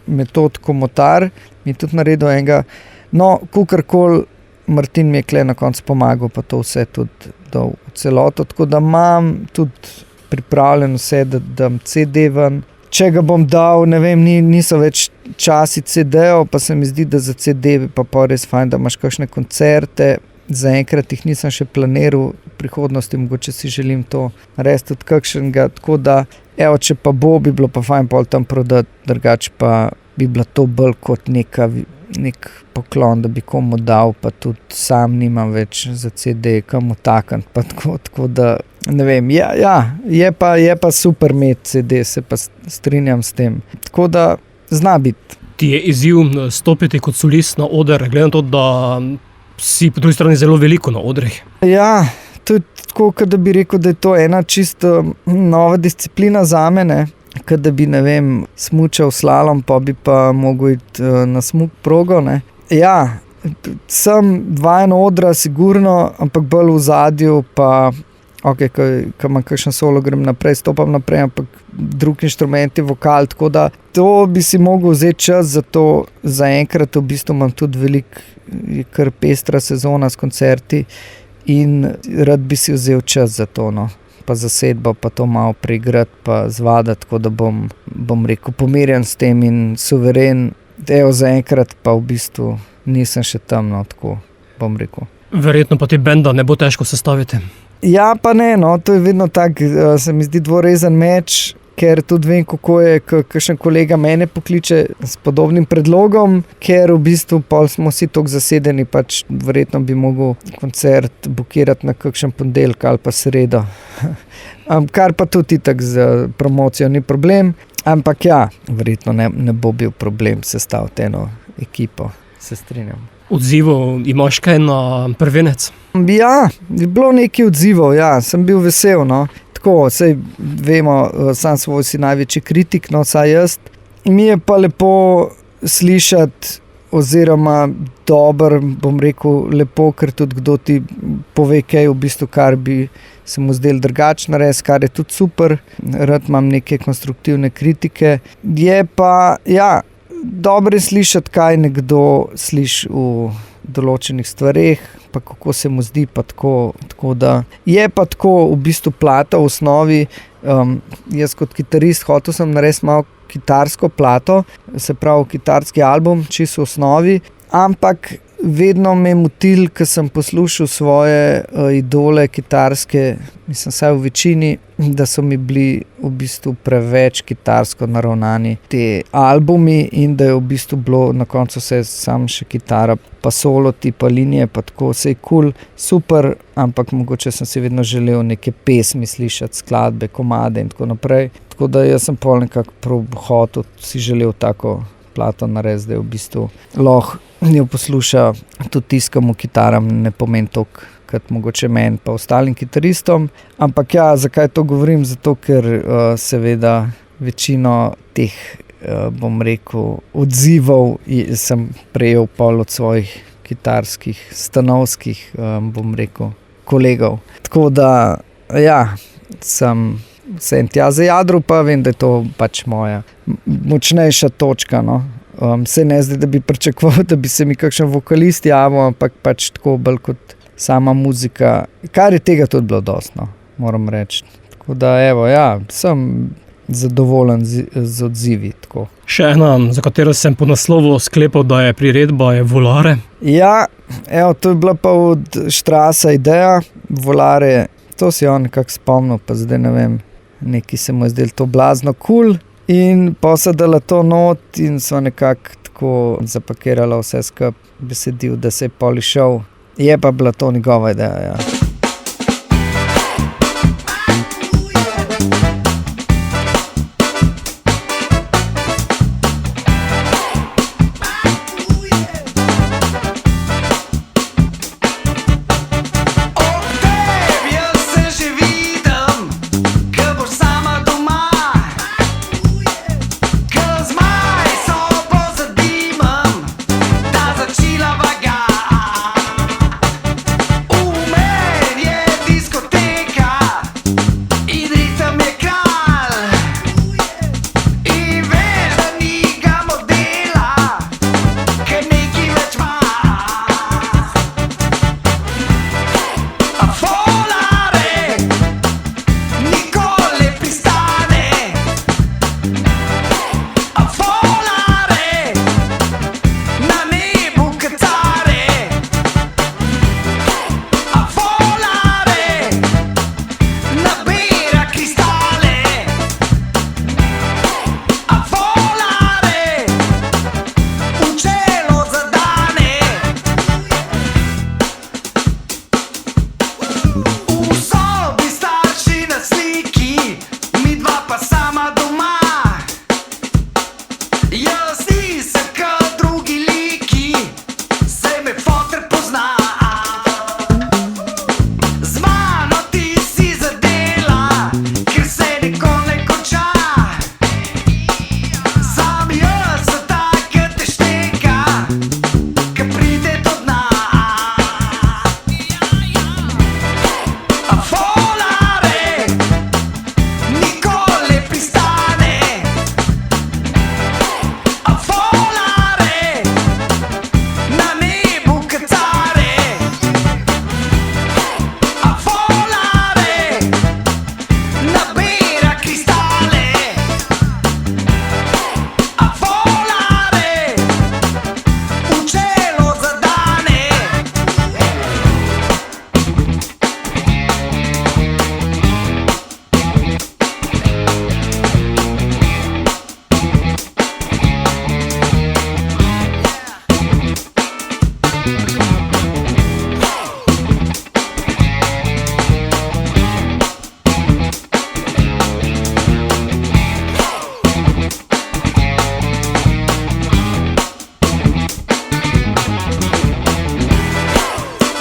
Metod Komotar mi je tudi naredil enega. No, kakorkoli, Martin mi je kle na koncu pomagal, pa to vse tudi dal v celoto, tako da imam tudi pripravljeno vse, da dam CD ven. Če ga bom dal, ne vem, niso več časi CD-ov, pa se mi zdi, da za CD bi pa res fajn, da imaš kakšne koncerte. Zaenkrat jih nisem še planiral, v prihodnosti mogoče si želim to narediti tudi kakšnega, tako da, evo, če pa bo, bi bilo pa fajn pol tam prodati, drugače pa bi bila to bolj kot neka nek poklon, da bi komu dal, pa tudi sam nimam več za CD, kam utakniti, pa tako da, ne vem, je pa super imeti CD, se pa strinjam s tem. Tako da zna biti. Ti je izziv stopiti kot solist na oder, glede na to, da si po drugi strani zelo veliko na odrih. Ja, to je tako, da bi rekel, da je to ena čisto nova disciplina zame, ne. Da bi, ne vem, smučal slalom, pa bi pa mogel iti na smuk progo, ne. Ja, sem vajen odra, sigurno, ampak bolj v zadju, pa okej, ko imam kakšen solo, grem naprej, stopam naprej, ampak drug inštrument je vokal, tako da to bi si mogel vzeti čas, zato zaenkrat v bistvu imam tudi veliko, je kar pestra sezona s koncerti in rad bi si vzel čas za to, no. Pa zasedbo, pa to malo preigrati, pa zvadati, tako da bom rekel, pomirjen s tem in suveren. Zaenkrat pa v bistvu nisem še tam, no, tako bom rekel. Verjetno pa ti benda ne bo težko sestaviti. Ja, pa ne, no, to je vedno tak, se mi zdi dvorezen meč, ker tudi vem, kako je, kakšen kolega mene pokliče s podobnim predlogom, ker v bistvu pol smo vsi toliko zasedeni, pač verjetno bi mogel koncert bukirati na kakšen ponedeljek ali pa sredo. Kar pa tudi itak za promocijo ni problem, ampak ja, verjetno ne bo bil problem sestaviti eno ekipo, se strinjam. Odzivov imaš kaj na prvenec? Ja, je bilo nekaj odzivov, ja, sem bil vesel, no. Tako, saj vemo, sam svoj si največji kritik, no, saj jaz. Mi je pa lepo slišati, oziroma dober, bom rekel, lepo, ker tudi kdo ti pove kaj v bistvu, kar bi se mu zdel drugačno narediti, kar je tudi super. Rad imam neke konstruktivne kritike. Je pa, ja, dobro je slišati, kaj nekdo sliši v določenih stvareh, pa kako se mu zdi, pa tako da je pa tako v bistvu plata v osnovi. Jaz kot kitarist hotel sem narediti malo kitarsko plato, se pravi kitarski album, čisto v osnovi, ampak vedno me je motil, ko sem poslušal svoje idole kitarske, mislim, saj v večini, da so mi bili v bistvu preveč kitarsko naravnani te albumi in da je v bistvu bilo na koncu vse sam še kitara, pa solo tipa linije, pa tako, vse je cool, super, ampak mogoče sem si vedno želel neke pesmi slišati, skladbe, komade in tako naprej. Tako da jaz sem pol nekako prav hotel, si želel tako plato narediti, da je v bistvu lahko jo posluša tudi tiskamo kitaram, ne pomeni toliko kot mogoče meni pa ostalim kitaristom. Ampak ja, zakaj to govorim? Zato, ker seveda večino teh, bom rekel, odzivov sem prejel pol od svojih kitarskih, stanovskih, bom rekel, kolegov. Tako da, ja, sem tja zajadral, pa vem, da je to pač moja močnejša točka, no. Se ne zdi, da bi pričakoval, da bi se mi kakšen vokalist javil, ampak pač tako bolj kot sama muzika, kar je tega tudi bilo dosti, no, moram reči. Tako da, evo, ja, sem zadovoljen z odzivi, tako. Še ena, za katero sem po naslovu sklepal, da je priredba, je Volare. Ja, evo, to je bila pa od Štrasa ideja, Volare, to si on nekako spomnil, pa zdaj ne vem, neki se mu je zdelo to blazno cool. In pa so dala to not in so nekako tako zapakirala vse skupaj besedil, da se je pol izšel. Je pa bila to njegova ideja, ja. Man mama doma. Jaz nisem kot drugi liki, saj me foter pozna. Z mano ti si zadela, ker se nikoli ne konča. Sam jaz sem tak, ke te šteka, ke pride do dna. A volare nikoli ne pristane. A volare na nebu kacare. A volare nabira kristale. A volare v cielo zadane.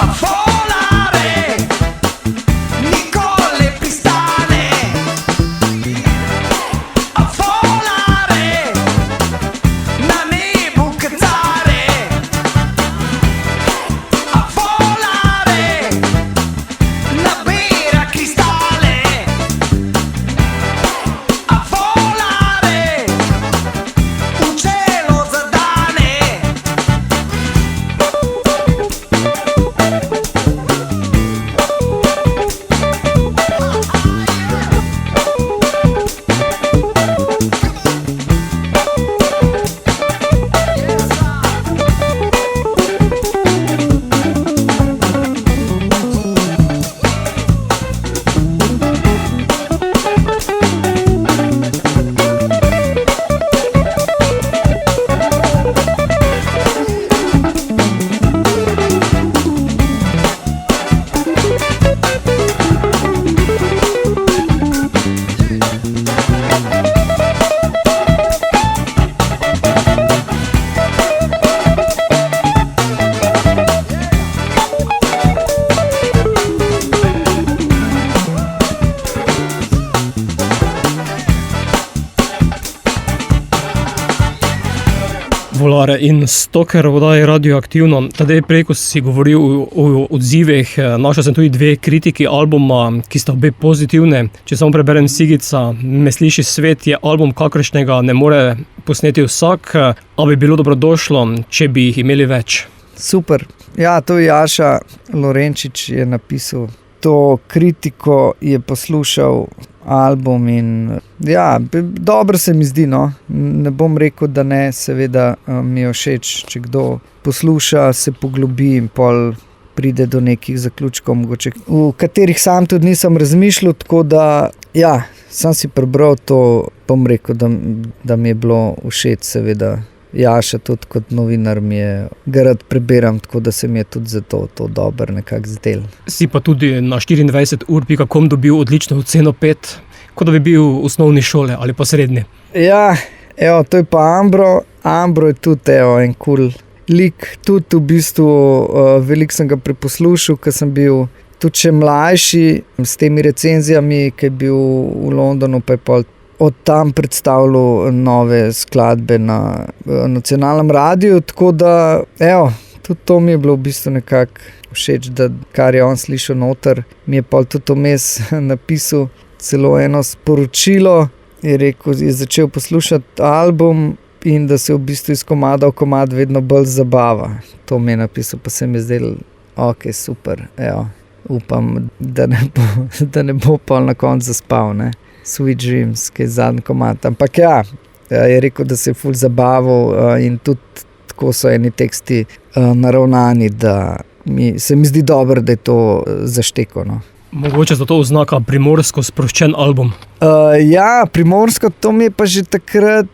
A volare nikoli ne pristane. A volare na nebu kacare. A volare nabira kristale. A volare v cielo zadane. Volare in Stoker v oddaji Radioaktivno. Tadej prej, ko si govoril o odzivih, našel sem tudi dve kritiki albuma, ki sta obe pozitivne. Če samo preberem Sigica, Me sliši svet je album, kakršnega ne more posneti vsak, a bi bilo dobrodošlo, če bi jih imeli več. Super. Ja, to je Jaša Lorenčič je napisal. To kritiko je poslušal album in ja, dobro se mi zdi, no. Ne bom rekel, da ne, seveda mi je všeč, če kdo posluša, se poglobi in pol pride do nekih zaključkov, mogoče, v katerih sam tudi nisem razmišljal, tako da ja, sem si prebral to, bom rekel, da mi je bilo všeč, seveda. Jaša tudi kot novinar mi je, ga rad prebiram, tako da se mi je tudi zato to dobro nekako zdel. Si pa tudi na 24ur.com dobil odlično oceno 5, kot da bi bil v osnovni šole ali pa srednji. Ja, evo, to je pa Ambro. Ambro je tudi, evo, en cool lik. Tudi v bistvu veliko sem ga preposlušal, ker sem bil tudi še mlajši s temi recenzijami, ki je bil v Londonu, pa je pol od tam predstavljal nove skladbe na nacionalnem radiju, tako da, evo, tudi to mi je bilo v bistvu nekako všeč, da kar je on slišal noter, mi je pol tudi vmes napisal celo eno sporočilo, je rekel, je začel poslušati album in da se v bistvu iz komada v komad vedno bolj zabava. To mi je napisal, pa se mi je zdelo, ok, super, evo, upam, da ne bo pol na koncu zaspal, ne. Sweet Dreams, ki je zadnji komad. Ampak ja, je rekel, da se je ful zabaval in tudi tako so eni teksti naravnani, da se mi zdi dobro, da je to zašteko, no. Mogoče zato oznaka primorsko sproščen album. Ja, primorsko, to mi je pa že takrat,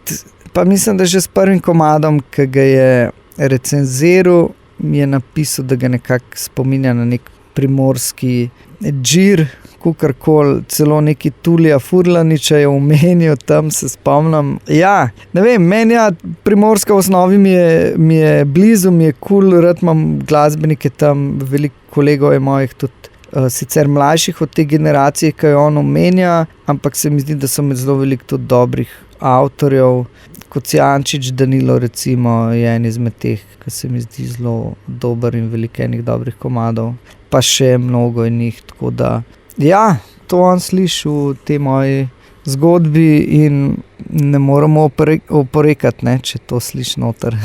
pa mislim, da že s prvim komadom, ki ga je recenziral, mi je napisal, da ga nekako spominja na nek primorski džir, kukorkoli, celo neki Tulija Furlaniča je omenil, tam se spomnim. Ja, ne vem, meni Primorska v osnovi mi je blizu, mi je cool, rad imam glasbenike tam, veliko kolegov je mojih tudi sicer mlajših od te generacije, ki jo on omenja, ampak se mi zdi, da so med zelo veliko tudi dobrih avtorjev, Kocijančič Danilo recimo je en izmed teh, ki se mi zdi zelo dober in veliko enih dobrih komadov, pa še mnogo in njih, tako da ja, to on sliši v tej moji zgodbi in ne moramo oporekati, ne, če to sliši noter.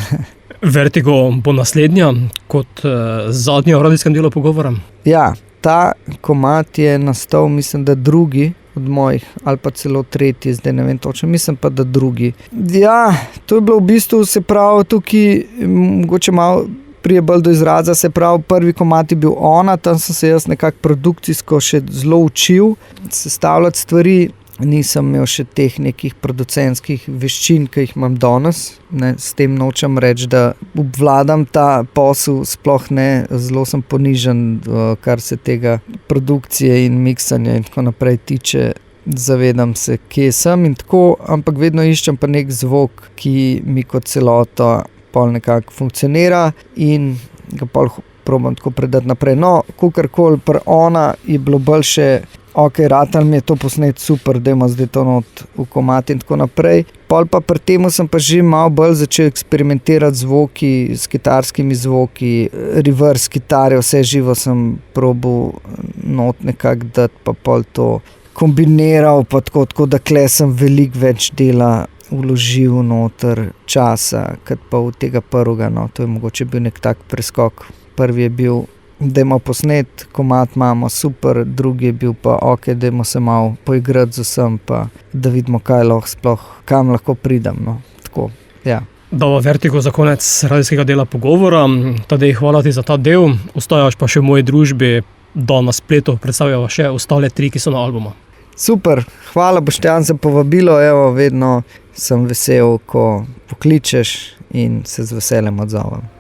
Vertigo bo naslednja kot zadnja v radijskem delu pogovora? Ja, ta komad je nastal, mislim, da drugi od mojih, ali pa celo tretji, zdaj ne vem točno, mislim pa, da drugi. Ja, to je bilo v bistvu, se pravi, tukaj mogoče malo prije bolj do izraza, se pravi, prvi komad je bil Ona, tam sem se jaz nekako produkcijsko še zelo učil sestavljati stvari, nisem imel še teh nekih producentskih veščin, ki jih imam danes, ne, s tem nočem reči, da obvladam ta posel, sploh ne, zelo sem ponižen, kar se tega produkcije in miksanja in tako naprej tiče, zavedam se, kje sem in tako, ampak vedno iščem pa nek zvok, ki mi kot celota pol nekako funkcionira in ga pol probam tako predati naprej. No, kakorkoli pri Ona je bilo bolj še ok, ratal mi je to posnet super, dajmo zdaj to not v komad in tako naprej. Pol pa pri temu sem pa že malo bolj začel eksperimentirati zvoki, s kitarskimi zvoki, reverse kitare, vse živo sem probal not nekako dati, pa pol to kombiniral, pa tako da kle sem veliko več dela vložil noter časa, kot pa v tega prvega, no, to je mogoče bil nek tak preskok. Prvi je bil, dajmo posnet, komad imamo, super, drugi je bil pa ok, dajmo se malo poigrati z vsem, pa da vidimo, kaj lahko sploh, kam lahko pridem, no, tako, ja. Dava Vertigo za konec radijskega dela pogovora. Tadej, hvala ti za ta del, ostajaš pa še v moji družbi, da na spletu predstavljava še ostale 3, ki so na albumu. Super, hvala Boštjan za povabilo, evo, vedno sem vesel, ko pokličeš in se z veseljem odzovem.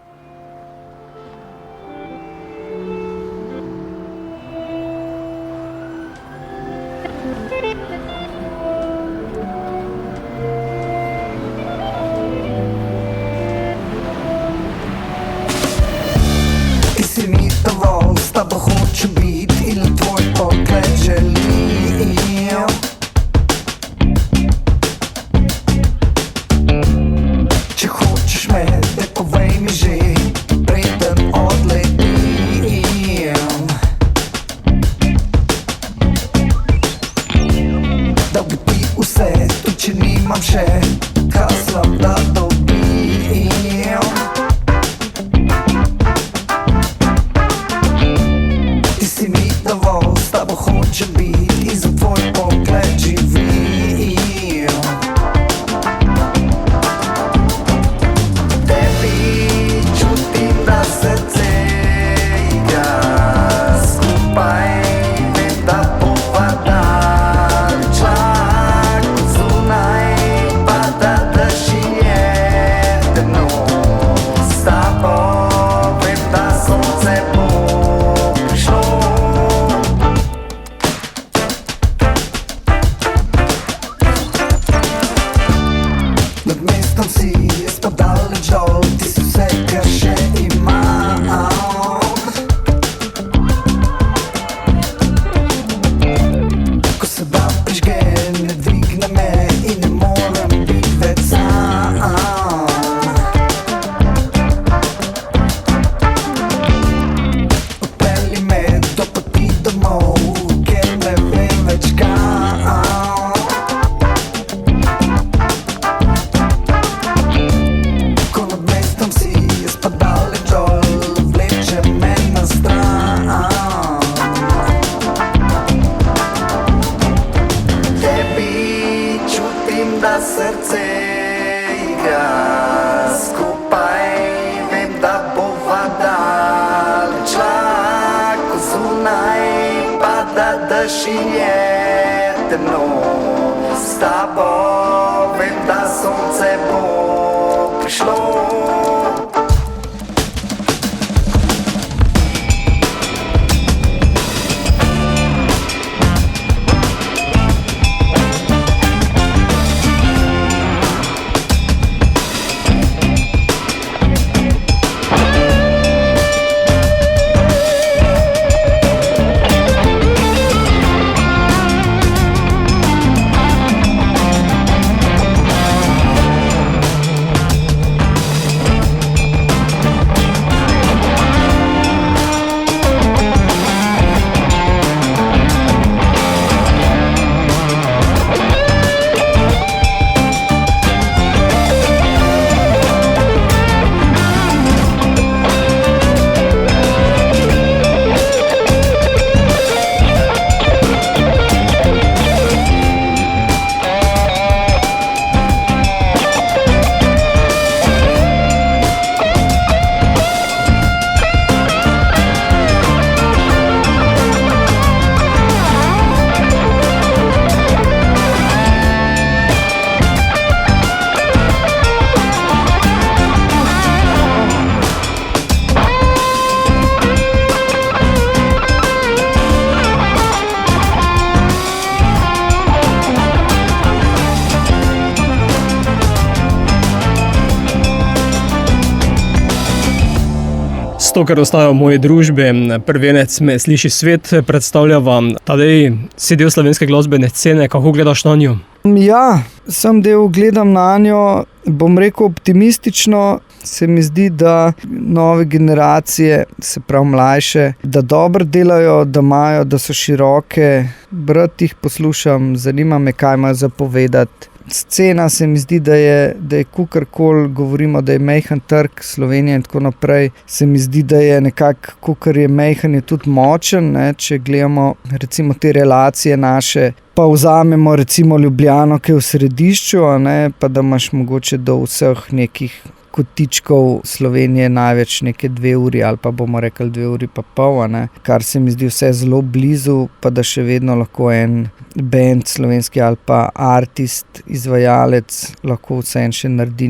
Stoker ostaja v moji družbi, prvenec Me sliši svet predstavljava. Tadej, si del slovenske glasbene scene, kako gledaš na njo? Ja, sem del, gledam na njo, bom rekel optimistično. Se mi zdi, da nove generacije, se pravi mlajše, da dobro delajo, da imajo, da so široke. Brati jih poslušam, zanima me, kaj imajo za povedati. Scena se mi zdi, da je kakorkoli govorimo, da je majhen trg Slovenije in tako naprej. Se mi zdi, da je nekako, kakor je majhen, je tudi močen, ne? Če gledamo recimo te relacije naše, pa vzamemo recimo Ljubljano, ki je v središču, ne? Pa da imaš mogoče do vseh nekih kotičkov Slovenije največ neke 2 uri ali pa bomo rekli 2 uri pa pol, ne? Kar se mi zdi vse zelo blizu, pa da še vedno lahko en band slovenski ali pa artist, izvajalec lahko vse en še naredi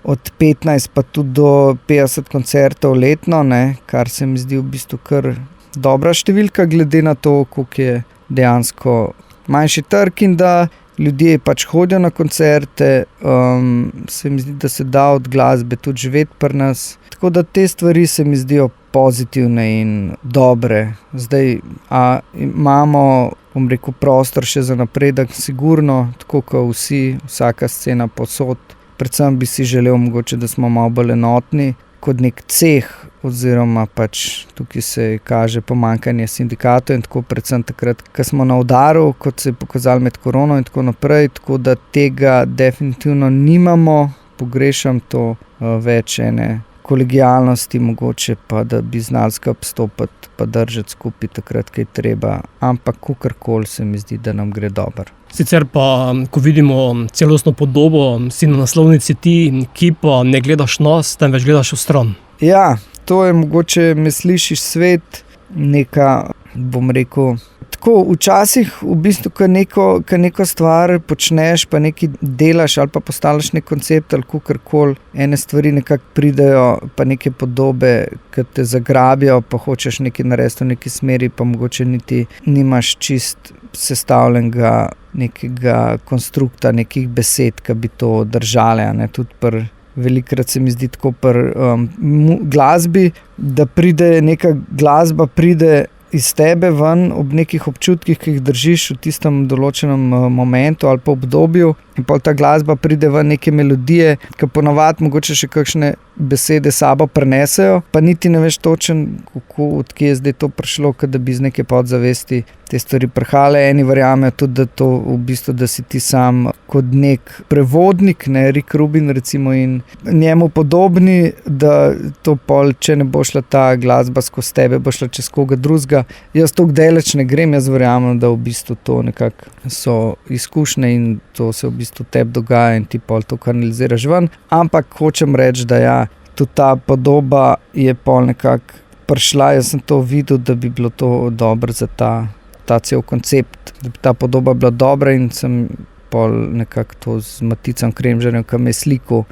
od 15 pa tudi do 50 koncertov letno, ne? Kar se mi zdi v bistvu kar dobra številka glede na to, koliko je dejansko manjši trg in da ljudje pač hodijo na koncerte, se mi zdi, da se da od glasbe tudi živeti pri nas. Tako da te stvari se mi zdijo pozitivne in dobre. Zdaj, imamo, bom rekel, prostor še za napredek, sigurno, tako kot vsi, vsaka scena povsod. Predvsem bi si želel mogoče, da smo malo bolj enotni kot nek ceh, oziroma pač tukaj se kaže pomanjkanje sindikatov in tako predvsem takrat, ko smo na udaru, kot se je pokazalo med korono in tako naprej, tako da tega definitivno nimamo, pogrešam to več ene kolegialnosti mogoče, pa da bi znali skupaj stopiti pa držati skupaj takrat, kaj je treba, ampak kakorkoli se mi zdi, da nam gre dobro. Sicer pa, ko vidimo celostno podobo, si na naslovnici ti, ki pa ne gledaš nas, temveč gledaš v stran. Ja, to je mogoče Me slišiš svet, neka, bom rekel, tako včasih v bistvu, ko neko stvar počneš, pa nekaj delaš ali pa postavljaš nek koncept ali kakorkoli, ene stvari nekako pridejo, pa neke podobe, ki te zagrabijo, pa hočeš nekaj narediti v neki smeri, pa mogoče niti nimaš čist sestavljenega nekega konstrukta, nekih besed, ki bi to držale, ne, tudi velikokrat se mi zdi tako pri glasbi, da pride neka glasba, pride iz tebe ven ob nekih občutkih, ki jih držiš v tistem določenem momentu ali pa obdobju, in pa ta glasba pride ven neke melodije, ki ponavadi mogoče še kakšne besede sabo prenesejo, pa niti ne veš točen, odkje je zdaj to prišlo, da bi iz neke podzavesti te stvari prihajale. Eni verjamejo tudi, da to v bistvu, da si ti sam kot nek prevodnik, ne, Rick Rubin recimo in njemu podobni, da to pol, če ne bo šla ta glasba skozi tebe, bo šla čez koga drugega. Jaz toliko daleč ne grem, jaz verjamem, da v bistvu to nekako so izkušnje in to se v bistvu tebi dogaja in ti pol to kanaliziraš ven, ampak hočem reči, da ja, tudi ta podoba je pol nekako prišla, jaz sem to videl, da bi bilo to dobro za ta cel koncept, da bi ta podoba bila dobra in sem pol nekako to z Maticom Kremžarjem, ki me je slikal,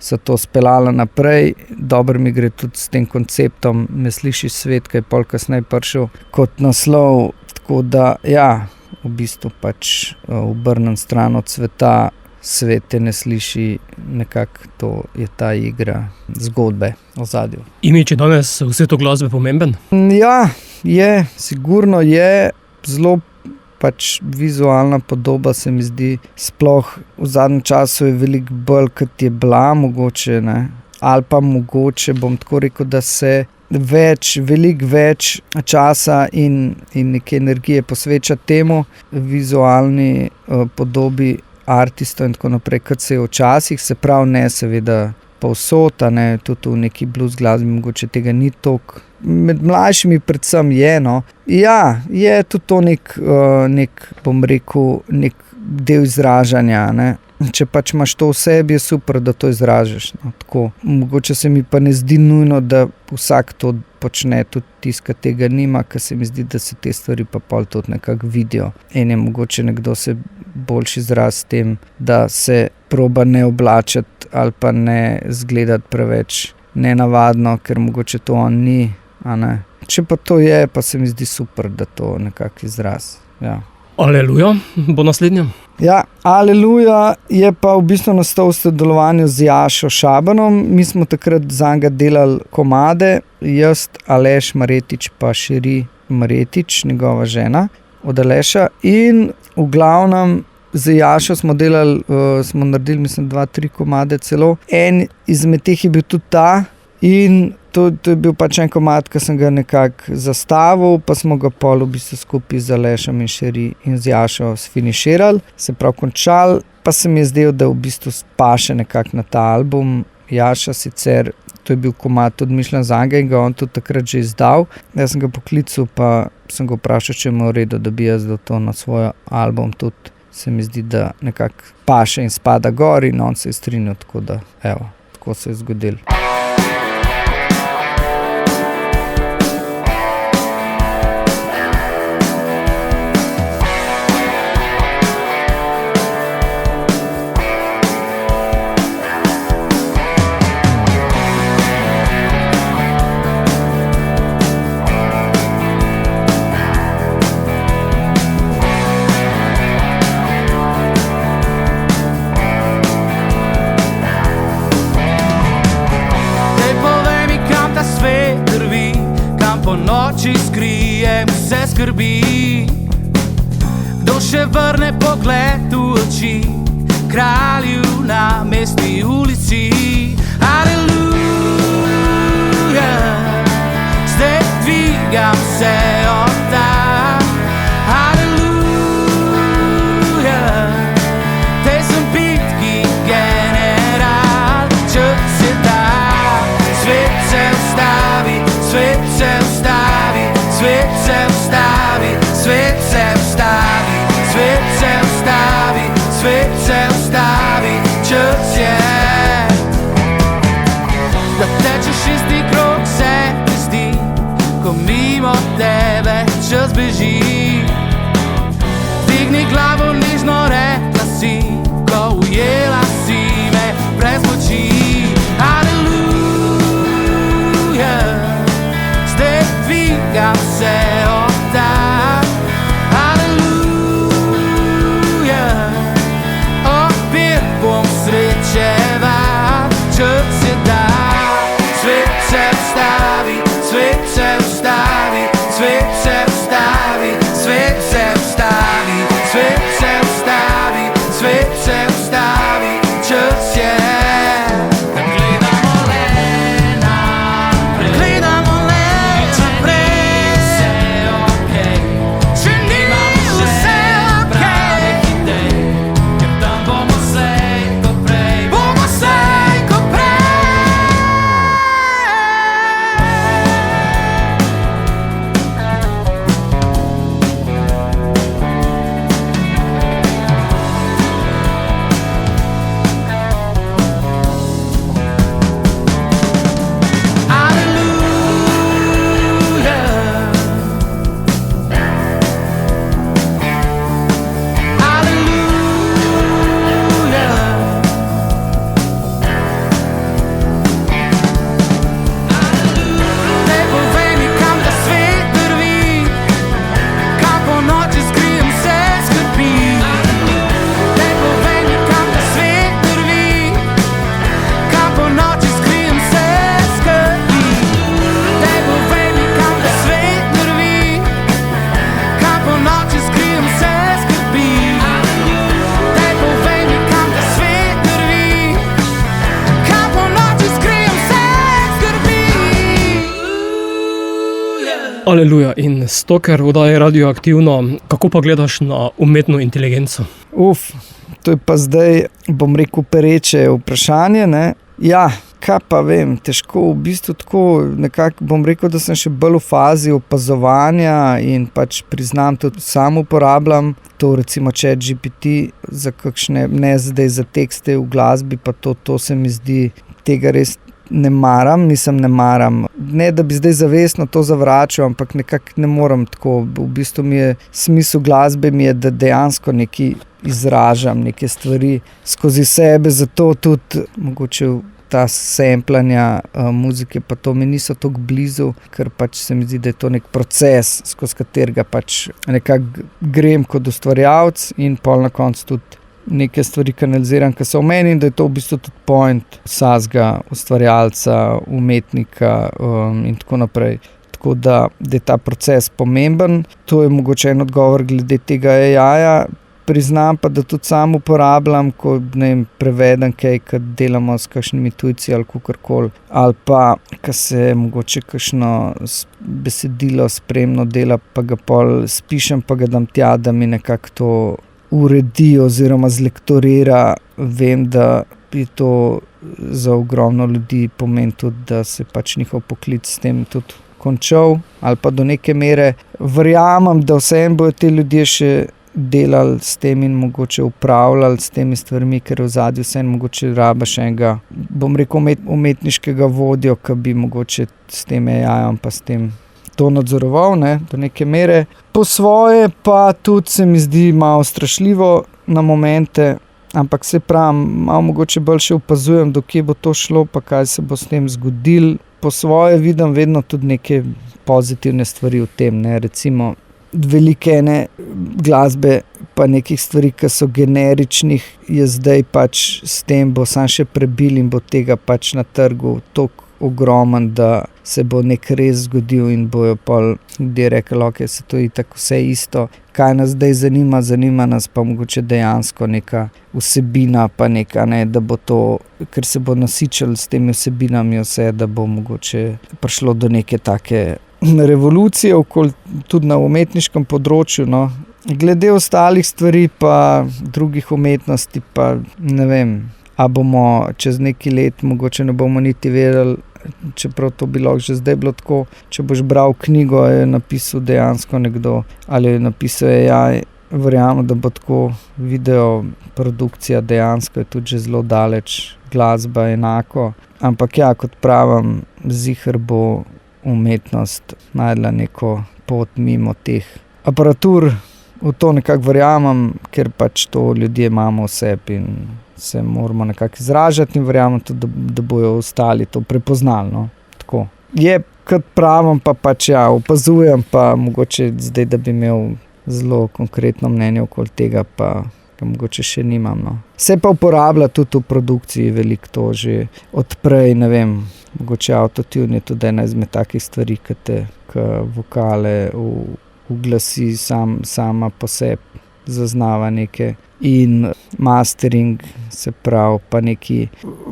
so to speljala naprej. Dobro mi gre tudi s tem konceptom Me slišiš svet, ki je pol kasneje prišel kot naslov, tako da ja, v bistvu pač obrnem stran od sveta, svet te ne sliši, nekako to je ta igra zgodbe v ozadju. Imidž je danes v svetu glasbe pomemben? Ja, je, sigurno je, zelo pač vizualna podoba se mi zdi, sploh v zadnjem času je veliko bolj, kot je bila mogoče, ne, ali pa mogoče, bom tako rekel, da se veliko več časa in neke energije posveča temu vizualni podobi artistov in tako naprej, kot se je včasih, se pravi ne seveda povsod, ne, tudi v neki blues glasbi mogoče tega ni toliko. Med mlajšimi predvsem je, no. Ja, je tudi to nek, bom rekel, nek del izražanja, ne. Če pač imaš to v sebi, je super, da to izražaš, no, tako. Mogoče se mi pa ne zdi nujno, da vsak to počne, tudi tisti, ki tega nima, ker se mi zdi, da se te stvari pa pol tudi nekako vidijo. In je mogoče nekdo se boljši izraz s tem, da se proba ne oblačiti ali pa ne zgledati preveč nenavadno, ker mogoče to on ni, a ne. Če pa to je, pa se mi zdi super, da to nekako izraz, ja. Aleluja bo naslednja. Ja, Aleluja je pa v bistvu nastal v sodelovanju z Jašo Šabanom. Mi smo takrat zanj delali komade, jaz, Aleš Maretič pa Šeri Maretič, njegova žena od Aleša. In v glavnem z Jašo smo delali, smo naredili mislim 2-3 komade celo. En izmed teh je bil tudi ta in to je bil pač en komad, ki sem ga nekako zastavil, pa smo ga pol v bistvu skupaj z Alešem in Šeri in z Jašo sfiniširali, se pravi končali, pa se mi je zdel, da v bistvu paše nekako na ta album. Jaša sicer, to je bil komad tudi mišljen za njega in ga on tudi takrat že izdal. Jaz sem ga poklical, pa sem ga vprašal, če ima v redu, da bi jaz dal to na svoj album tudi. Se mi zdi, da nekako paše in spada gor in on se je strinjal, tako da evo, tako se je zgodilo. Kdo še vrne pogled v oči kralju na mestni ulici? Aleluja, zdaj dvigam se od tam. Aleluja, te sem bitki general. Čas je da, svet se ustavi, svet se ustavi, svet se ustavi, svet se ustavi, svet se ustavi, svet se ustavi, čas je. Da tečeš isti krog, se ti zdi, ko mimo tebe čas beži. Digni glavo, nižno rekla si, ko ujela si me brez moči. Aleluja, zdaj dvigam se od tam. Aleluja, opet bom srečeval. Čas je da, svet se ustavi, svet se ustavi, svet se ustavi, svet se ustavi, svet se ustavi, svet se ustavi, čas je. Aleluja in Stoker oddaje Radioaktivno. Kako pa gledaš na umetno inteligenco? To je pa zdaj, bom rekel, pereče vprašanje, ne? Ja, kaj pa vem, težko, v bistvu tako nekako bom rekel, da sem še bolj v fazi opazovanja in pač priznam, tudi sam uporabljam to recimo ChatGPT za kakšne, ne zdaj za tekste v glasbi, pa to se mi zdi, tega res ne maram, ne da bi zdaj zavestno to zavračal, ampak nekako ne morem tako, v bistvu mi je smisel glasbe mi je, da dejansko nekaj izražam, neke stvari skozi sebe, zato tudi mogoče ta samplanja muzike, pa to mi niso tako blizu, ker pač se mi zdi, da je to nek proces, skozi katerega pač nekako grem kot ustvarjalec in pol na koncu tudi neke stvari kanaliziram, ki so v meni, in da je to v bistvu tudi point vsakega ustvarjalca, umetnika in tako naprej. Tako da je ta proces pomemben. To je mogoče en odgovor glede tega AI-ja. Priznam pa, da tudi sam uporabljam, ko prevedem kaj, ko delamo s kakšnimi tujci ali kakorkoli, ali pa, ko se mogoče kakšno besedilo spremno dela, pa ga pol spišem, pa ga dam tja, da mi nekako to uredi oziroma zlektorira. Vem, da je to za ogromno ljudi pomeni tudi, da se pač njihov poklic s tem tudi končal, ali pa do neke mere. Verjamem, da vseeno bojo te ljudje še delali s tem in mogoče upravljali s temi stvarmi, ker v zadju vseeno mogoče rabiš enega, bom rekel, umetniškega vodjo, ki bi mogoče s tem AI-jem pa s tem to nadzoroval, ne, do neke mere. Po svoje pa tudi se mi zdi malo strašljivo na momente, ampak se pravim, malo mogoče bolj še opazujem, do kje bo to šlo, pa kaj se bo s tem zgodilo. Po svoje vidim vedno tudi neke pozitivne stvari v tem, ne, recimo velike ene glasbe pa nekih stvari, ki so generičnih, je zdaj pač s tem bo sam še prebil in bo tega pač na trgu toliko ogromen, da se bo nek res zgodil in bojo pol ljudje rekli, ok, se to itak vse isto. Kaj nas zdaj zanima? Zanima nas pa mogoče dejansko neka vsebina, pa neka, ne, da bo to, ker se bo nasičilo s temi vsebinami vse, da bo mogoče prišlo do neke take revolucije tudi na umetniškem področju, no. Glede ostalih stvari pa drugih umetnosti pa ne vem, a bomo čez neki let mogoče ne bomo niti vedeli, čeprav to bi lahko že zdaj bilo tako, če boš bral knjigo, je napisal dejansko nekdo ali je napisal AI, verjamem, da bo tako. Video produkcija dejansko je tudi že zelo daleč, glasba enako, ampak ja, kot pravim, ziher bo umetnost najdla neko pot mimo teh aparatur. V to nekako verjamem, ker pač to ljudje imamo v sebi in se moramo nekako izražati in verjamem tudi, da bojo ostali to prepoznali, no. Tako. Je, kot pravim, pa pač ja, opazujem, pa mogoče zdaj, da bi imel zelo konkretno mnenje okoli tega, pa mogoče še nimam, no. Se pa uporablja tudi v produkciji veliko to že odprej, ne vem, mogoče autotune je tudi ena izmed takih stvari, ki vokale uglasi sama po sebi, zaznava neke, in mastering, se pravi, pa neki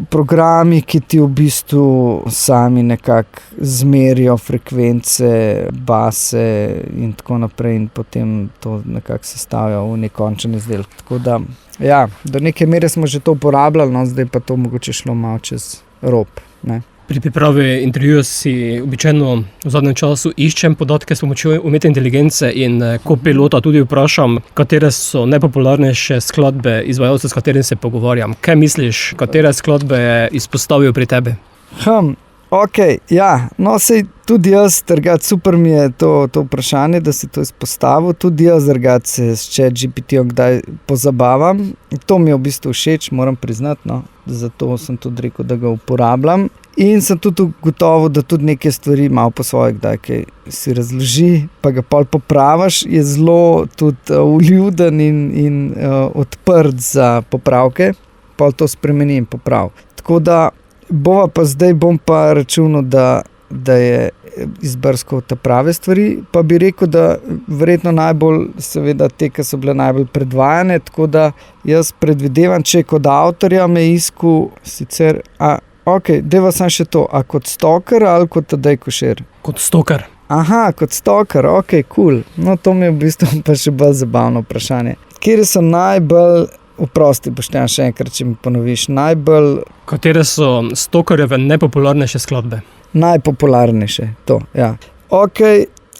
programi, ki ti v bistvu sami nekako zmerijo frekvence, base in tako naprej in potem to nekako sestavljajo v nek končen izdelek. Tako da, ja, do neke mere smo že to uporabljali, no, zdaj pa to mogoče šlo malo čez rob, ne. Pri pripravi intervjuja si običajno v zadnjem času iščem podatke s pomočjo umetne inteligence in ko pilota tudi vprašam, katere so najpopularnejše skladbe izvajalcev, s katerim se pogovarjam. Kaj misliš, katere skladbe je izpostavil pri tebi? Ok, ja, no sej tudi jaz, super mi je to vprašanje, da si to izpostavil, tudi jaz se s ChatGPT-om kdaj pozabavam. To mi je v bistvu všeč, moram priznati, no, zato sem tudi rekel, da ga uporabljam. In sem tudi ugotovil, da tudi neke stvari malo po svoje kdaj kaj si razloži, pa ga pol popraviš, je zelo tudi vljuden in odprt za popravke, pol to spremeni in poprav. Tako da bom pa računal, da je izbrskal te prave stvari, pa bi rekel, da verjetno najbolj, seveda te, ki so bile najbolj predvajane, tako da jaz predvidevam, če kot avtorja me iskal sicer, ok, deva sam še to, a kot Stoker ali kot Tadej Košir? Kot Stoker. Aha, kot Stoker, ok, cool. No, to mi je v bistvu pa še bolj zabavno vprašanje. Kjer so najbolj, oprosti, Boštjan, še enkrat, če mi ponoviš, najbolj... Katere so Stokerjeve najpopularnejše skladbe? Najpopularnejše, to, ja. Ok,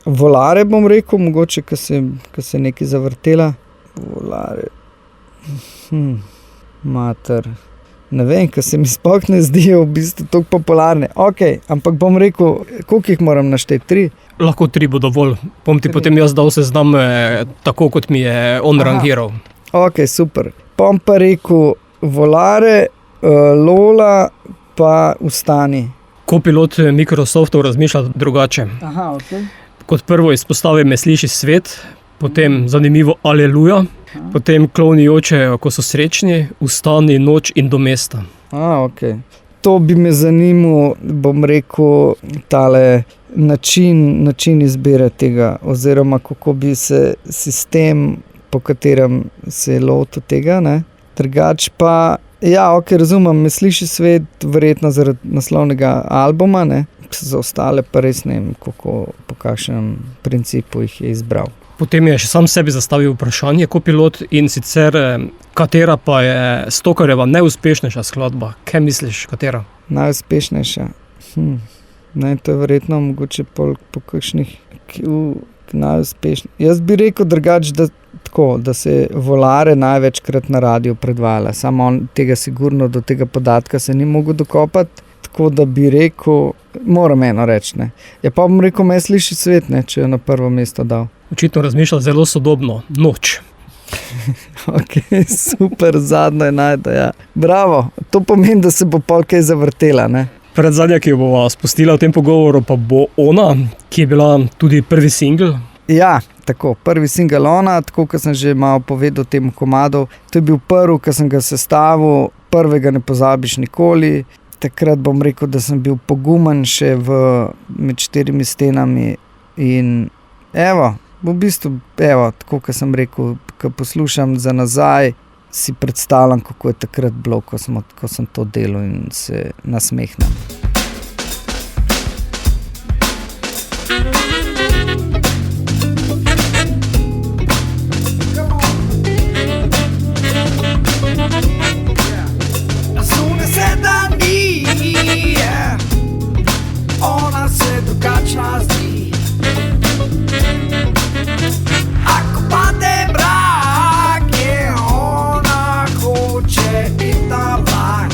Volare bom rekel, mogoče, ko se nekaj zavrtela. Volare, mater... Ne vem, ker se mi sploh ne zdijo v bistvu tako popularne. Ok, ampak bom rekel, koliko jih moram našteti? 3? Lahko 3 bo dovolj. Bom ti potem jaz dal seznam tako, kot mi je on rangiral. Ok, super. Bom pa rekel Volare, Lola, pa vstani. Kopilot Microsoftov razmišlja drugače. Aha, ok. Kot prvo izpostavi Me sliši svet, potem zanimivo Aleluja, potem Klovni jočejo, ko so srečni, Vstani, noč in do mesta. Ok. To bi me zanimal, bom rekel, tale način izbire tega, oziroma kako bi se sistem, po katerem se je lotil tega, ne. Drugač pa, ja, ok, razumem, Me sliši svet, verjetno zaradi naslovnega albuma, ne. Za ostale pa res ne vem, po kakšnem principu jih je izbral. Potem je še sam sebi zastavil vprašanje Kopilot, in sicer katera pa je Stokarjeva najuspešnejša skladba? Kaj misliš, katera? Najuspešnejša? Ne, to je verjetno mogoče po kakšnih najuspešnejših. Jaz bi rekel drugače, da se Volare največkrat na radiju predvaja. Samo on tega sigurno do tega podatka se ni mogel dokopati, tako da bi rekel, moram eno reči, ne. Ja, pa bom rekel Me sliši svet, ne, če jo na prvo mesto dal. Očitno razmišlja zelo sodobno. Noč. Ok, super, zadnjo je najde, ja. Bravo, to pomeni, da se bo pol kaj zavrtela, ne. Predzadnja, ki jo bova spustila v tem pogovoru, pa bo Ona, ki je bila tudi prvi singl. Ja, tako, prvi singel Ona, tako kot sem že malo povedal temu komadu. To je bil prvi, ki sem ga sestavil, prvega ne pozabiš nikoli. Takrat bom rekel, da sem bil pogumen še med 4 stenami in evo, v bistvu, tako kot sem rekel, ko poslušam za nazaj, si predstavljam, kako je takrat bilo, ko sem to delal in se nasmehnem. Ona se drugačna zdi. Ako pade mrak, je ona hoče iti na vlak.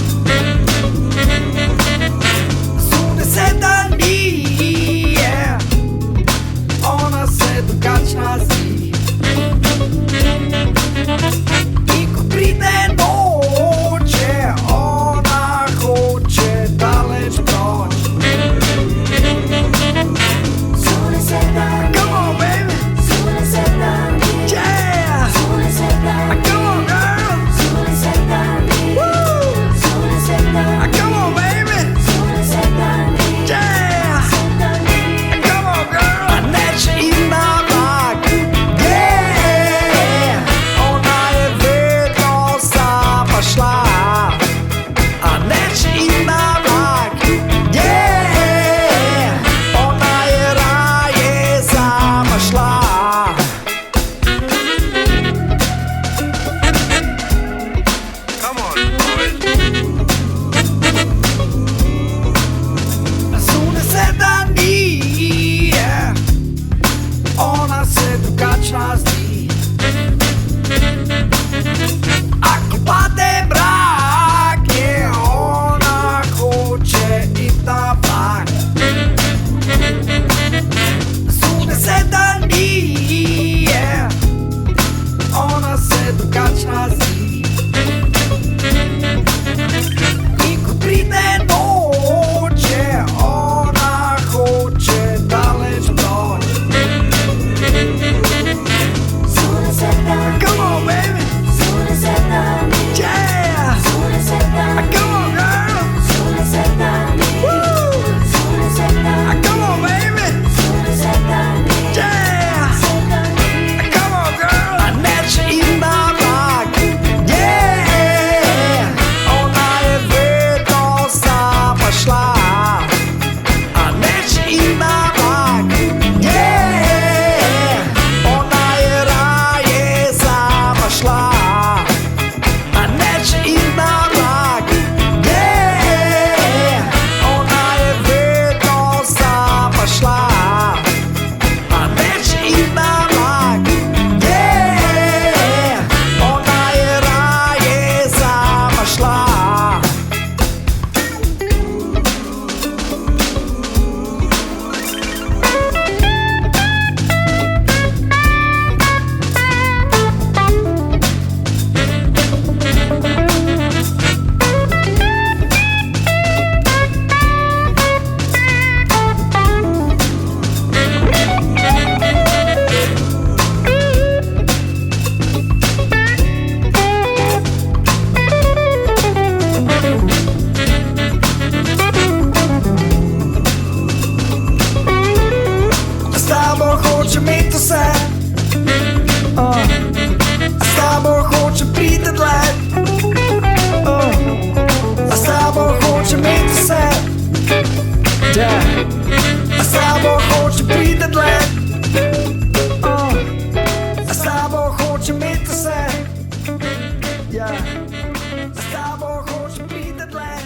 S tabo hočem priti dlje.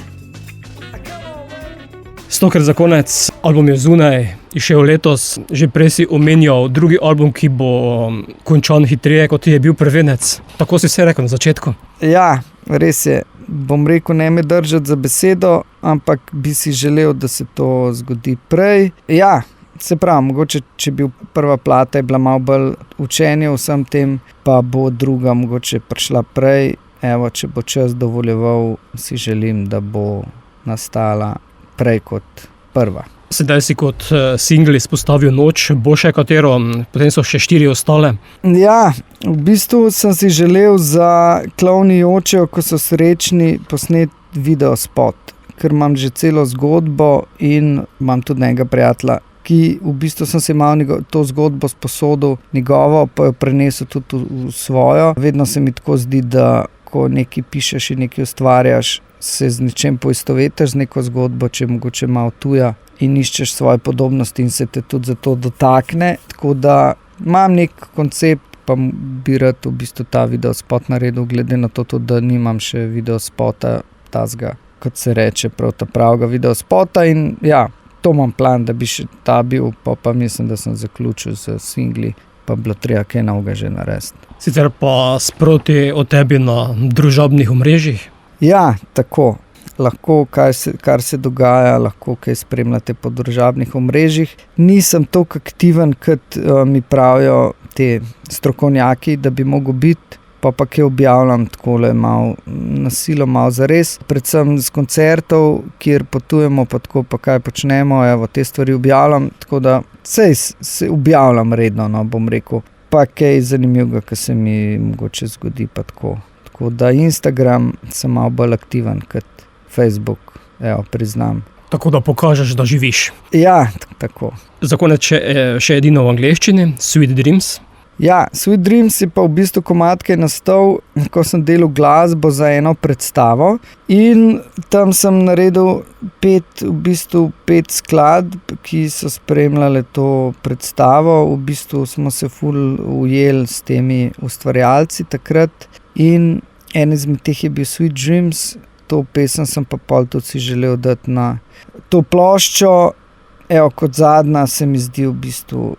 Stoker za konec, album je zunaj, izšel letos, že prej si omenjal drugi album, ki bo končan hitreje, kot je bil prvenec. Tako si se rekel na začetku. Ja, res je. Bom rekel, ne me držati za besedo, ampak bi si želel, da se to zgodi prej. Ja, se pravi, mogoče, če bi prva plata je bila malo bolj učenje vsem tem, pa bo druga mogoče prišla prej. Evo, če bo čas dovoljeval, si želim, da bo nastala prej kot prva. Sedaj si kot singl izpostavil Noč, bo še katero, potem so še 4 ostale. Ja, v bistvu sem si želel za Klovni jočejo, ko so srečni, posneti video spot, ker imam že celo zgodbo in imam tudi nekega prijatelja, ki v bistvu sem si malo to zgodbo sposodil njegovo, pa jo prenesel tudi v svojo. Vedno se mi tako zdi, da ko nekaj pišeš in nekaj ustvarjaš, se z nečem poistovetiš z neko zgodbo, če je mogoče malo tuja in iščeš svoje podobnosti in se te tudi zato dotakne. Tako da imam nek koncept, pa bi rad v bistvu ta videospot naredil, glede na to tudi, da nimam še videospota tazga, kot se reče, prav ta pravega videospota in ja, to imam plan, da bi še ta bil, pa mislim, da sem zaključil z singli, pa bilo treba kaj novega že narediti. Sicer pa sproti o tebi na družabnih omrežjih. Ja, tako. Lahko, kar se dogaja, lahko kaj spremljate po družabnih omrežjih. Nisem toliko aktiven, kot mi pravijo te strokovnjaki, da bi mogel biti, pa kaj objavljam takole malo na silo, malo zares. Predvsem z koncertov, kjer potujemo, pa tako pa kaj počnemo, evo, te stvari objavljam, tako da se objavljam redno, no, bom rekel. Pa kaj zanimivega, kar se mi mogoče zgodi, pa tako. Tako da Instagram sem malo bolj aktiven kot Facebook, evo, priznam. Tako da pokažeš, da živiš. Ja, tako. Za konec še edino v angleščini, Sweet Dreams. Ja, Sweet Dreams je pa v bistvu komad, ki je nastal, ko sem delal glasbo za eno predstavo in tam sem naredil 5 skladb, ki so spremljale to predstavo. V bistvu smo se ful ujeli s temi ustvarjalci takrat in en izmed teh je bil Sweet Dreams. To pesem sem pa pol tudi si želel dati na to ploščo. Evo, kot zadnja se mi zdi v bistvu,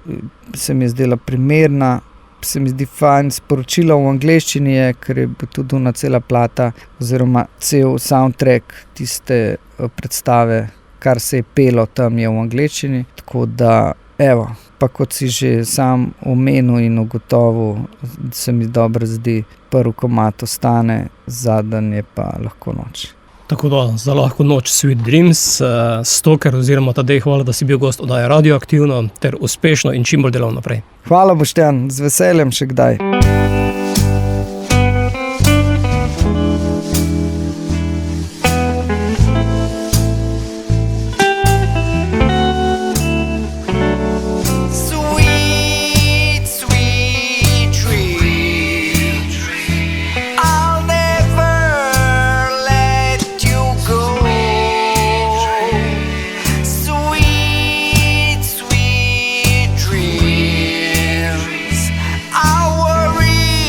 se mi je zdela primerna, se mi zdi fajn. Sporočilo v angleščini je, ker je tudi ona cela plata oziroma cel soundtrack tiste predstave, kar se je pelo tam, je v angleščini. Tako da, evo, pa kot si že sam omenil in ugotovil, se mi dobro zdi, prvi komad ostane, zadnji je pa Lahko noč. Tako da za Lahko noč Sweet Dreams, Stoker oziroma Tadej, hvala, da si bil gost oddaje Radioaktivno ter uspešno in čim bolj delal naprej. Hvala, Boštjan, z veseljem še kdaj. I worry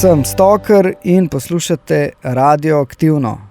Sem Stoker in poslušate Radioaktivno.